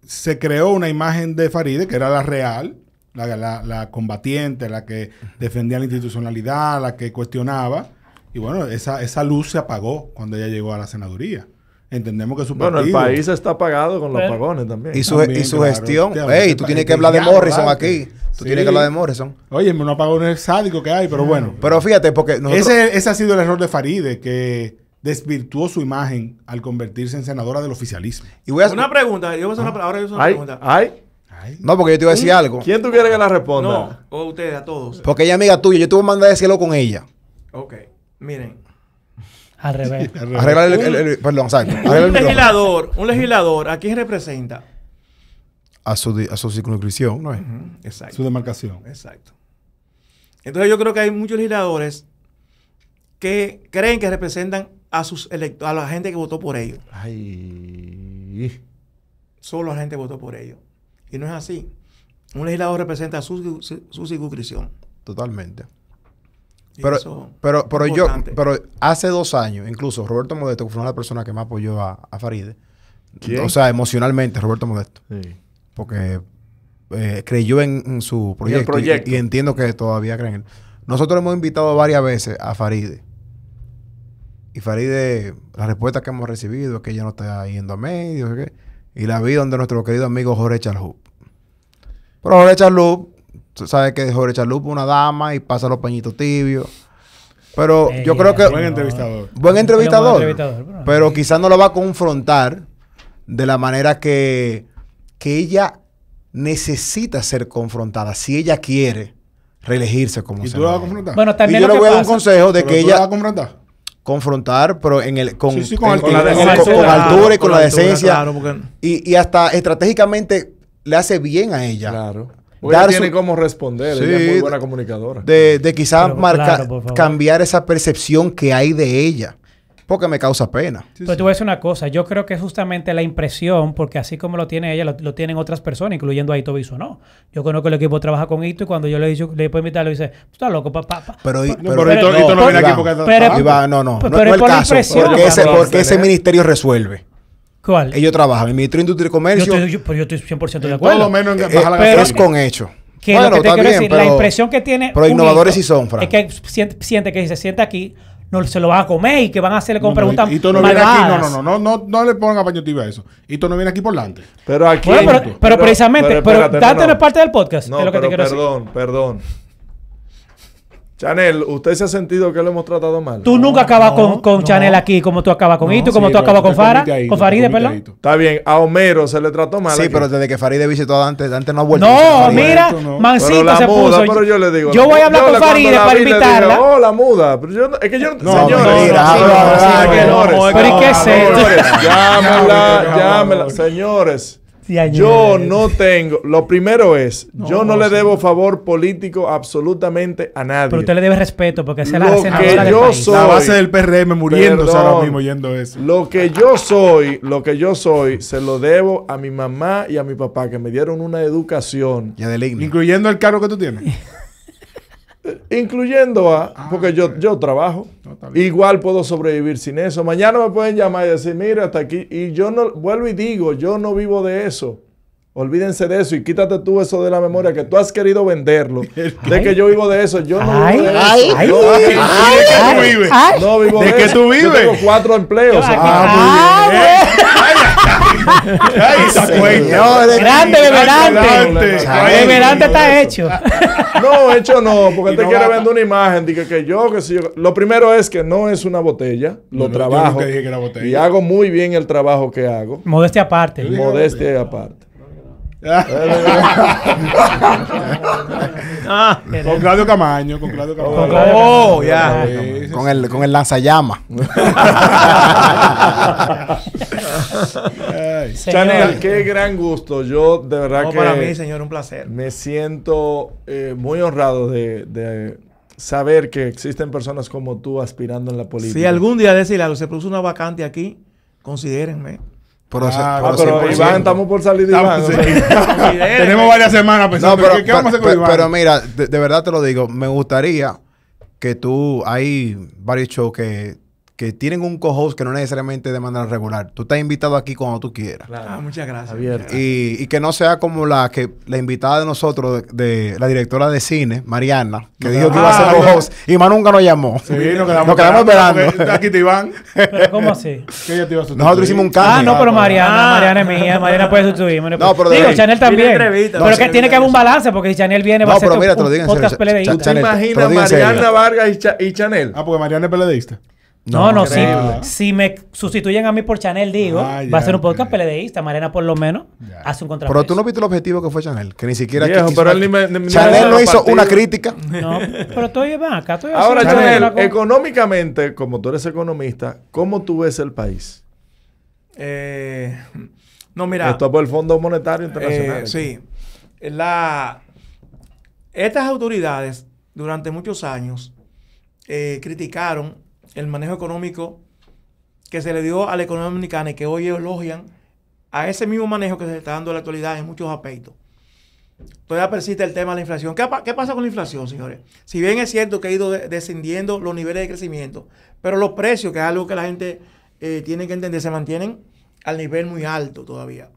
se creó una imagen de Farideh que era la real, la combatiente, la que defendía la institucionalidad, la que cuestionaba. Y bueno, esa luz se apagó cuando ella llegó a la senaduría. Entendemos que su partido... Bueno, el país está apagado con los Pero- apagones también. Y su Claro. gestión. Claro, Ey, tú tienes que hablar de Morrison aquí. Tú tienes que hablar de Morrison. Oye, no apagó el sádico que hay, pero bueno. Pero fíjate, porque nosotros... Ese ha sido el error de Farideh, que desvirtuó su imagen al convertirse en senadora del oficialismo. Y voy a... Una pregunta. Yo voy a hacer ahora yo voy a hacer una Ay, pregunta. ay. No, porque yo te iba a decir algo. ¿Quién tú quieres que la responda? No, o ustedes, a todos. Porque ella es amiga tuya. Yo te voy a mandar a decirlo con ella. Ok. Miren. Al revés. Arreglar perdón, exacto. Arreglar el micrófono. Un legislador, ¿a quién representa? A su circunscripción, ¿no es? Exacto. Su demarcación. Exacto. Entonces yo creo que hay muchos legisladores que creen que representan a sus electores, a la gente que votó por ellos. Ay. Solo la gente votó por ellos. Y no es así. Un legislador representa su circunscripción. Totalmente. Y Pero, eso pero es yo, importante. pero hace 2 años, incluso Roberto Modesto, que fue una de las personas que más apoyó a Farideh. ¿Quién? O sea, emocionalmente, Roberto Modesto. Sí. Porque creyó en su proyecto. proyecto. Y entiendo que todavía creen en él. Nosotros hemos invitado varias veces a Farideh. Y Farideh, la respuesta que hemos recibido es que ella no está yendo a medios. ¿Qué? Y la vi donde nuestro querido amigo Jorge Charlup. Pero Jorge Charlup, tú sabes que Jorge Charlup es una dama y pasa los pañitos tibios. Pero yo creo que... Buen entrevistador. Buen entrevistador. Pero Pero quizás no lo va a confrontar de la manera que ella necesita ser confrontada. Si ella quiere reelegirse como ¿Y tú la vas a senadora. confrontar? Bueno, Y también yo lo le que voy a dar un pasa... consejo de ¿Pero que tú la vas a ella confrontar? confrontar, pero con Sí, con altura. con la altura y con la altura, decencia. claro, porque- Y hasta estratégicamente le hace bien a ella. Claro. Porque ella Dar tiene su- cómo responder. Sí, Ella es muy buena comunicadora. De quizás Pero, marcar, claro, por favor. cambiar esa percepción que hay de ella. Porque me causa pena. Pero te voy a decir una cosa, yo creo que es justamente la impresión, porque así como lo tiene ella, lo tienen otras personas, incluyendo a Ito Biso, ¿no? Yo conozco el equipo que trabaja con Ito y cuando yo le puedo invitarlo, dice, tú estás loco, papá. Pero No, pero Ito no viene aquí porque está pero- trabajando. Iván, no Pero es el por la caso. impresión, Porque ese ministerio resuelve. ¿Cuál? Ellos trabajan. El Ministerio de Industria y Yo Comercio estoy 100% de Todo acuerdo. lo menos en bajar la pero- es con hecho. Que lo que te está quiero bien, decir, la impresión que tiene pero un innovadores Ito sí son, Fran. es que siente que si se sienta aquí, no se lo van a comer y que van a hacerle con No, preguntas Ito no viene aquí. malvadas. No le pongan a paño tibio a eso. Ito no viene aquí por delante. Pero aquí. Bueno, pero precisamente, pero espérate, Dante no es parte del podcast, No, es lo que te pero quiero decir. perdón. Chanel, ¿usted se ha sentido que lo hemos tratado mal? Tú nunca acabas no, con no. Chanel aquí como tú acabas con Itu, como Sí, tú acabas pero con Farah, te comiste con ahí, Faride, te comiste perdón. ahí. Está bien, a Homero se le trató mal. Sí, aquí. pero desde que Faride visitó antes no ha vuelto. No, Faride. mira, Esto no. Pero Mancito la se muda, puso. pero yo le digo. Yo voy a hablar con cuando Faride la para vi, le dije, invitarla. oh, la muda. Pero yo, es que yo No, señores, mentira, señores, habla, Pero ¿y qué es esto? señores, llámela, Ya, llámela, señores. Sí, ayer. Yo no tengo. Lo primero es, yo no le sí. debo favor político absolutamente a nadie. Pero usted le debe respeto porque esa es la Lo senadora que del yo país. soy- La base del PRM muriéndose Perdón. ahora mismo yendo eso. Lo que yo soy, se lo debo a mi mamá y a mi papá que me dieron una educación, Ya del Igni. Incluyendo el cargo que tú tienes. incluyendo porque yo trabajo. No, está bien. Igual puedo sobrevivir sin eso. Mañana me pueden llamar y decir, mira, hasta aquí. Y yo no, vuelvo y digo, yo no vivo de eso. Olvídense de eso y quítate tú eso de la memoria que tú has querido venderlo. De que yo vivo de eso. Yo no Ay, vivo de eso. ay, ay, Yo- ¿Y de qué tú vives? ay. no vivo ¿De de qué eso. tú Yo vives? tengo 4 empleos. Ay, esa cuenta. Señores, Grande, Adelante. Beberante. Ay, Beberante está hecho. No, hecho no, porque Y te no quiere va- vender una imagen. Dice que yo, que si yo. Lo primero es que no es una botella, lo No, yo trabajo. nunca dije que era botella. Y hago muy bien el trabajo que hago. Modestia aparte. dije- Modestia y aparte. Con Claudio Camaño, con Claudio Camaño. Con Claudio Oh, Camaño. ya. Sí, sí, con el lanzallama. Ay. Señor, Chanel, qué gran gusto. Yo de verdad No, que para mí, señor, un placer. me siento muy honrado de saber que existen personas como tú aspirando en la política. Si algún día decirle algo, se produce una vacante aquí, considérenme. Pero, Ah, Pero 100%. Iván, estamos por salir de Iván. Estamos- o sea. Considérenme. Tenemos varias semanas No, pensando, pero, ¿qué vamos a hacer con pero, Iván? pero mira, de verdad te lo digo, me gustaría que tú, hay varios shows que tienen un co-host que no necesariamente de manera regular. Tú estás invitado aquí cuando tú quieras. Ah, muchas gracias. Abierto. Y que no sea como la invitada de nosotros, de la directora de cine, Mariana, que dijo que iba a ser co-host y más nunca nos llamó. Sí, nos quedamos Nos quedamos esperando. porque Aquí te Iván. ¿Pero cómo así? Que ella te iba a sustituir. Nosotros hicimos un cambio. Ah, no, pero Mariana es mía. Mariana puede sustituirme. No, pero de digo, verdad. Chanel también. Pide entrevista, Pero no, que sí, tiene que haber un balance porque si Chanel viene va a No, ser pero mira, te lo un digo en podcast serio. peledeísta. ¿Te Chanel, te imaginas lo digo en serio. Mariana Vargas y Chanel? Ah, porque Mariana es peledeísta. No, sí. creo. Si me sustituyen a mí por Chanel, digo, Ah, va a ya, ser un podcast ok. peledeísta. Mariana, por lo menos, Ya. hace un contrapeso. Pero tú no viste el objetivo que fue Chanel, que ni siquiera... Viejo, quiso pero una- él ni me Chanel no hizo partido. una crítica. No, pero estoy ven acá. Estoy Ahora, haciendo Chanel, una cosa. económicamente, como tú eres economista, ¿cómo tú ves el país? No, mira. Esto es por el Fondo Monetario Internacional. Sí. Estas autoridades durante muchos años criticaron el manejo económico que se le dio a la economía dominicana y que hoy elogian a ese mismo manejo que se le está dando en la actualidad en muchos aspectos. Todavía persiste el tema de la inflación. ¿Qué pasa con la inflación, señores? Si bien es cierto que ha ido descendiendo los niveles de crecimiento, pero los precios, que es algo que la gente tiene que entender, se mantienen al nivel muy alto todavía.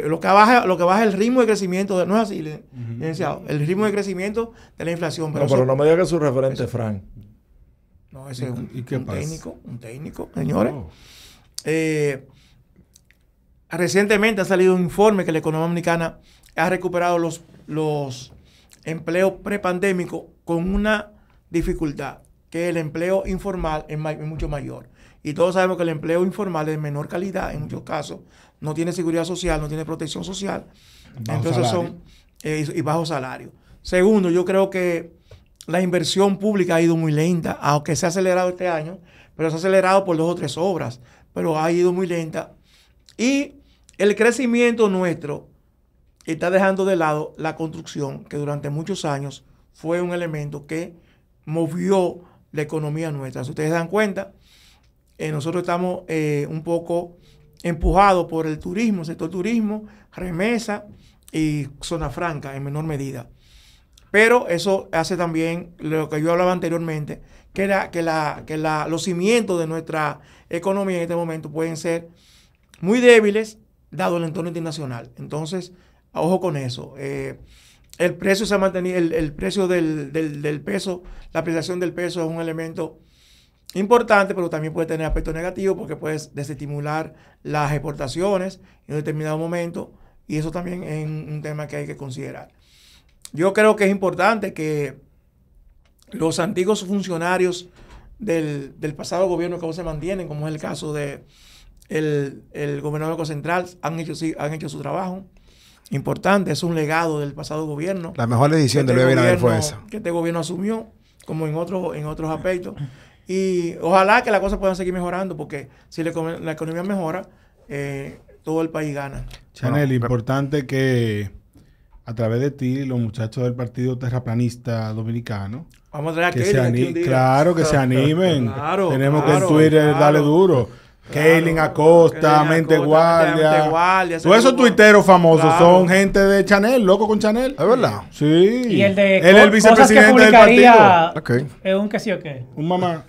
Lo que baja el ritmo de crecimiento, no es así, licenciado, el ritmo de crecimiento de la inflación. No, pero no me digas que su referente es Frank. No, ese es ¿Y qué pasa? un técnico, señores. Oh. Recientemente ha salido un informe que la economía dominicana ha recuperado los empleos prepandémicos con una dificultad, que el empleo informal es mucho mayor. Y todos sabemos que el empleo informal es de menor calidad en muchos casos, no tiene seguridad social, no tiene protección social, Bajo entonces salario. y bajo salario. Segundo, yo creo que la inversión pública ha ido muy lenta, aunque se ha acelerado este año, pero se ha acelerado por 2 o 3 obras, pero ha ido muy lenta. Y el crecimiento nuestro está dejando de lado la construcción, que durante muchos años fue un elemento que movió la economía nuestra. Si ustedes se dan cuenta, nosotros estamos un poco empujados por el turismo, sector turismo, remesa y zona franca en menor medida. Pero eso hace también lo que yo hablaba anteriormente, que era que los cimientos de nuestra economía en este momento pueden ser muy débiles dado el entorno internacional. Entonces, ojo con eso. El precio se ha mantenido, el precio del peso, la apreciación del peso es un elemento importante, pero también puede tener aspectos negativos porque puede desestimular las exportaciones en un determinado momento, y eso también es un tema que hay que considerar. Yo creo que es importante que los antiguos funcionarios del pasado gobierno que aún se mantienen, como es el caso de el gobernador central, han hecho su trabajo importante. Es un legado del pasado gobierno. La mejor decisión de Luis Abinader fue esa. Que este gobierno asumió, como en otros aspectos. Y ojalá que las cosas puedan seguir mejorando, porque si la economía mejora, todo el país gana. Chanel, importante que a través de ti, los muchachos del Partido Terraplanista Dominicano, vamos a traer a que Kaylin aquí un día. claro, que se animen. Claro, Tenemos que claro, en Twitter claro. darle duro. Kaylin Acosta, Mente Guardia. Todos esos tuiteros famosos son gente de Chanel, loco con Chanel. ¿Es verdad? Sí. Y el de Él es el cosas que vicepresidente del publicaría partido. es un que sí o qué. Un mamá.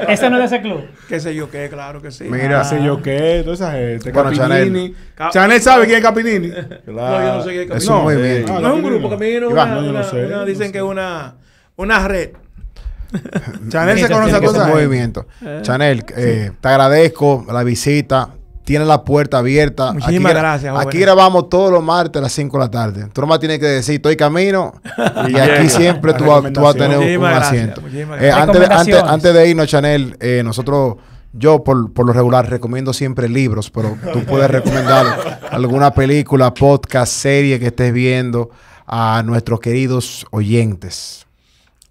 Ese no es de ese club. Qué sé yo qué, claro que sí. Mira, Qué sé yo qué, toda esa gente. Bueno, Capinini. Chanel sabe quién es Capinini. No, yo no sé qué es es Capinini. un movimiento. No es un grupo, Capinini es Iván, yo no sé, dicen que es una red. Chanel se Sí, conoce a Tiene que toda ser esa gente. movimiento. Chanel, te agradezco la visita. Tienes la puerta abierta. Muchísimas Aquí, gracias, jóvenes. Aquí grabamos todos los martes a las 5 de la tarde. Tú nomás tienes que decir, estoy camino. Y aquí siempre tú vas a tener un Muchísimas gracias, asiento. muchísimas gracias. Antes de irnos, Chanel, nosotros... Yo, por lo regular, recomiendo siempre libros, pero tú puedes recomendar alguna película, podcast, serie que estés viendo a nuestros queridos oyentes.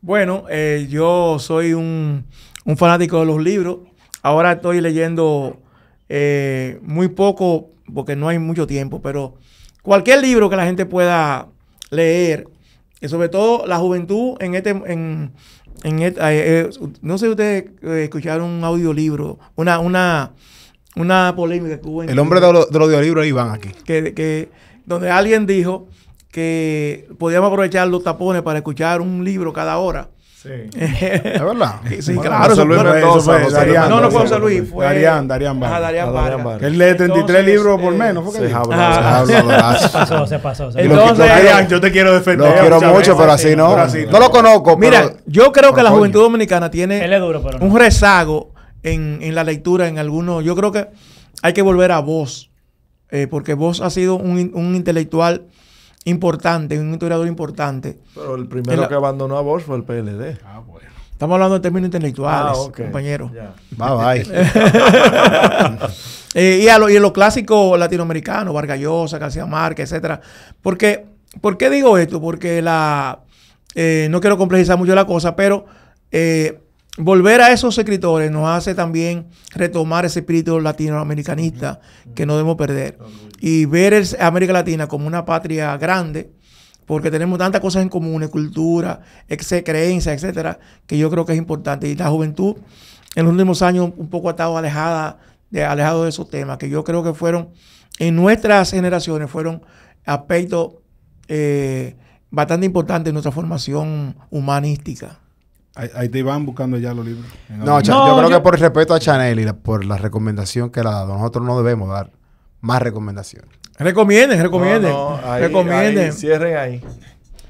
Bueno, yo soy un fanático de los libros. Ahora estoy leyendo muy poco, porque no hay mucho tiempo, pero cualquier libro que la gente pueda leer, y sobre todo la juventud no sé si ustedes escucharon un audiolibro, una polémica que hubo El hombre del audiolibro Iván aquí. donde alguien dijo que podíamos aprovechar los tapones para escuchar un libro cada hora. Sí. ¿Es verdad? Sí, Bueno, claro. José Luis Mendoza, José Darían, No, no fue José José Luis, fue Darían Ajá, Vargas. Darían Darían Vargas. Él lee 33 Entonces, libros por menos. ¿Fue que Se dijo? habla. Se pasó. Entonces, Darían, yo te quiero defender. Lo quiero muchas mucho, veces, pero así no. pero así No lo conozco, mira, pero... yo creo que pero la coño. juventud dominicana tiene Él es duro, pero no. un rezago en la lectura en algunos. Yo creo que hay que volver a Voz, porque Voz ha sido un intelectual importante, un historiador importante. Pero el primero que abandonó a Bosch fue el PLD. Estamos hablando en términos intelectuales, Ok. compañero. Ya. Bye, bye. Y en los clásicos latinoamericanos, Vargas Llosa, García Márquez, etcétera. ¿Por qué digo esto? Porque no quiero complejizar mucho la cosa, pero volver a esos escritores nos hace también retomar ese espíritu latinoamericanista que no debemos perder. Y ver a América Latina como una patria grande, porque tenemos tantas cosas en común, cultura, creencias, etcétera, que yo creo que es importante. Y la juventud en los últimos años un poco ha estado alejado de esos temas, que yo creo que fueron, en nuestras generaciones, fueron aspectos bastante importantes en nuestra formación humanística. Ahí te iban buscando ya los libros. No, yo creo que por el respeto a Chanel y por la recomendación que le ha dado, nosotros no debemos dar más recomendaciones. Recomienden. No, ahí, cierren ahí.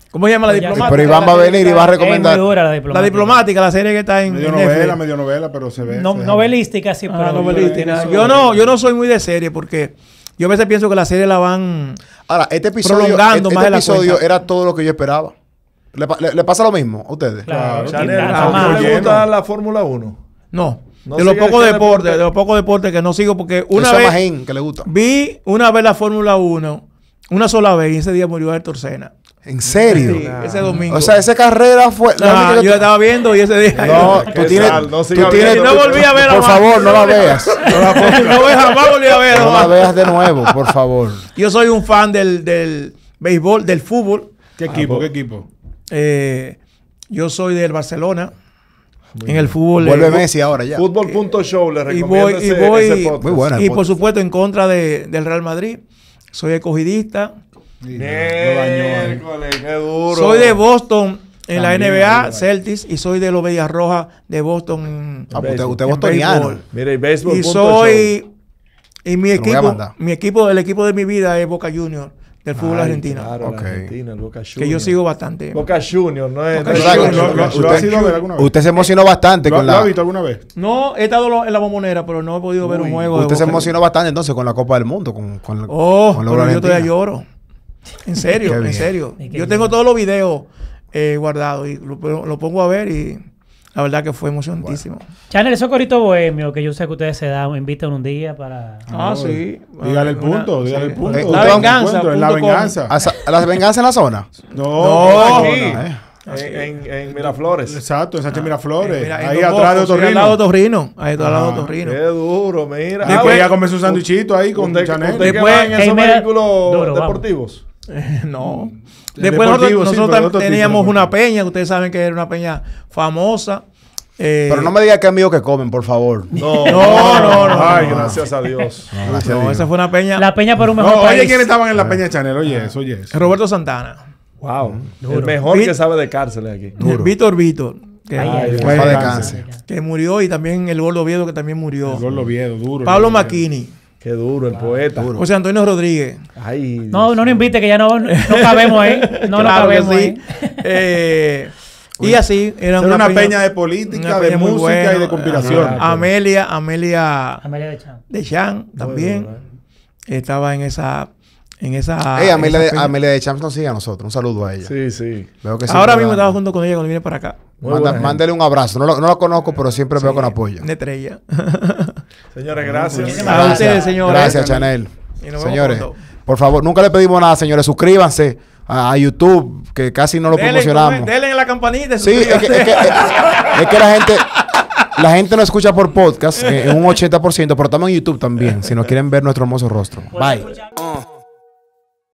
¿Cómo se llama la Pues ya- diplomática? Pero Iván va a venir y va a recomendar. Es muy dura la La diplomática. diplomática, la serie que está en Medio Netflix. novela, pero se ve. No, se ve. novelística, sí, pero... Novelística. Yo no soy muy de serie porque yo a veces pienso que la serie la van... Ahora, este episodio, Prolongando más de la cuenta. era todo lo que yo esperaba. ¿Le pasa lo mismo a ustedes? Claro, Chanel, nada ¿a más. usted le lleno. gusta la Fórmula 1? No. No de los sigue pocos este deportes, deporte. de los pocos deportes que no sigo porque Una una vez vez Magín, que le gusta. vi una vez la Fórmula 1, una sola vez, y ese día murió Ayrton Senna. ¿En serio? Sí, ese domingo. O sea, esa carrera fue... la única que Yo tú- la estaba viendo y ese día... No, Qué tú tienes... sal, no tú siga tienes- viendo. Y no volví a verla Por más. favor, no la veas. jamás volví a verlo. No la veas de nuevo, por favor. Yo soy un fan del béisbol, del fútbol. ¿Qué equipo? ¿Qué equipo? Yo soy del Barcelona. En el fútbol. Vuelve Messi ahora ya. Fútbol.show le y recomiendo voy, ese podcast. Muy buena. y por supuesto en contra del Real Madrid. Soy escogidista. Miércoles, qué duro. Soy de Boston en la También, NBA, igual. Celtics, y soy de los Medias Rojas de Boston. Ah, pues usted es en bostoniano. béisbol. Mire, y béisbol.show. Y soy... Y mi Te lo voy a equipo, mandar. el equipo de mi vida es Boca Juniors, del fútbol Ay, argentino. Claro, Ok. la Argentina, el Boca Juniors. Que yo sigo bastante. Boca Juniors, no es... Boca no es- Juniors. no, ¿Lo has ido a ver alguna vez? Usted se emocionó bastante ¿Lo con has la... visto alguna vez? No, he estado en la bombonera, pero no he podido ver un juego. de Usted se Boca emocionó bastante entonces con la Copa del Mundo, con Oh, con la pero yo todavía Argentina. lloro. En serio, Qué en bien. serio. Y qué Yo bien. tengo todos los videos guardado y lo pongo a ver y la verdad que fue emocionantísimo. Chanel, esos coritos bohemios que yo sé que ustedes se dan, invitan un día para... Sí. Dígale el punto, dígale el punto. La venganza. En la venganza. ¿A la venganza en la zona? No, aquí. no, En Miraflores. Exacto, en Sánchez Miraflores. Mira, ahí en Don atrás de Bosco, Otorrino. al lado de Otorrino. Ahí al lado de Qué Otorrino. duro, mira. Después ya comió su sándwichito ahí con usted, Chanel. usted que Después, va en esos mira, vehículos duro, vamos. deportivos. No. El Después deportivo, nosotros sí, pero también otro tipo teníamos de una deportivo. peña, que ustedes saben que era una peña famosa. Pero no me diga que amigos que comen, por favor. No, no. Ay, gracias a Dios. Gracias a Dios. Esa fue una peña. La peña por un mejor No, país. oye, ¿quiénes estaban en la peña de Chanel? Oye eso, oye eso. Roberto Santana. Wow. Duro. El mejor Vi- que sabe de cárceles aquí. Víctor, que, Ay, ay, Que ay. paz descanse. que murió y también el Gordo Oviedo que también murió. El Gordo Oviedo, duro. Pablo el Gordo Maquini. Qué duro, el poeta. José Antonio Rodríguez. Ay, No nos invite que ya no cabemos ahí. No nos Claro que cabemos sí. ahí. Y así era Era una peña de política, una de peña muy música buena. y de conspiración. Amelia Amelia de Chan. de Chan también estaba en esa Ey, Amelia en esa peña. Amelia de Champs nos sigue a nosotros. Un saludo a ella. Sí, sí. Veo que Ahora siempre mismo da- estaba junto con ella cuando vine para acá. Muy buena gente. Mándale un abrazo. No lo conozco, pero siempre veo con apoyo. Una estrella. Señores, gracias. A ustedes, señores. Gracias, Chanel. Y nos vemos Señores, pronto. por favor, nunca le pedimos nada, señores. Suscríbanse a YouTube, que casi no lo promocionamos. Denle en la campanita. Sí, es que la gente nos escucha por podcast en un 80%, pero estamos en YouTube también, si nos quieren ver nuestro hermoso rostro. Bye.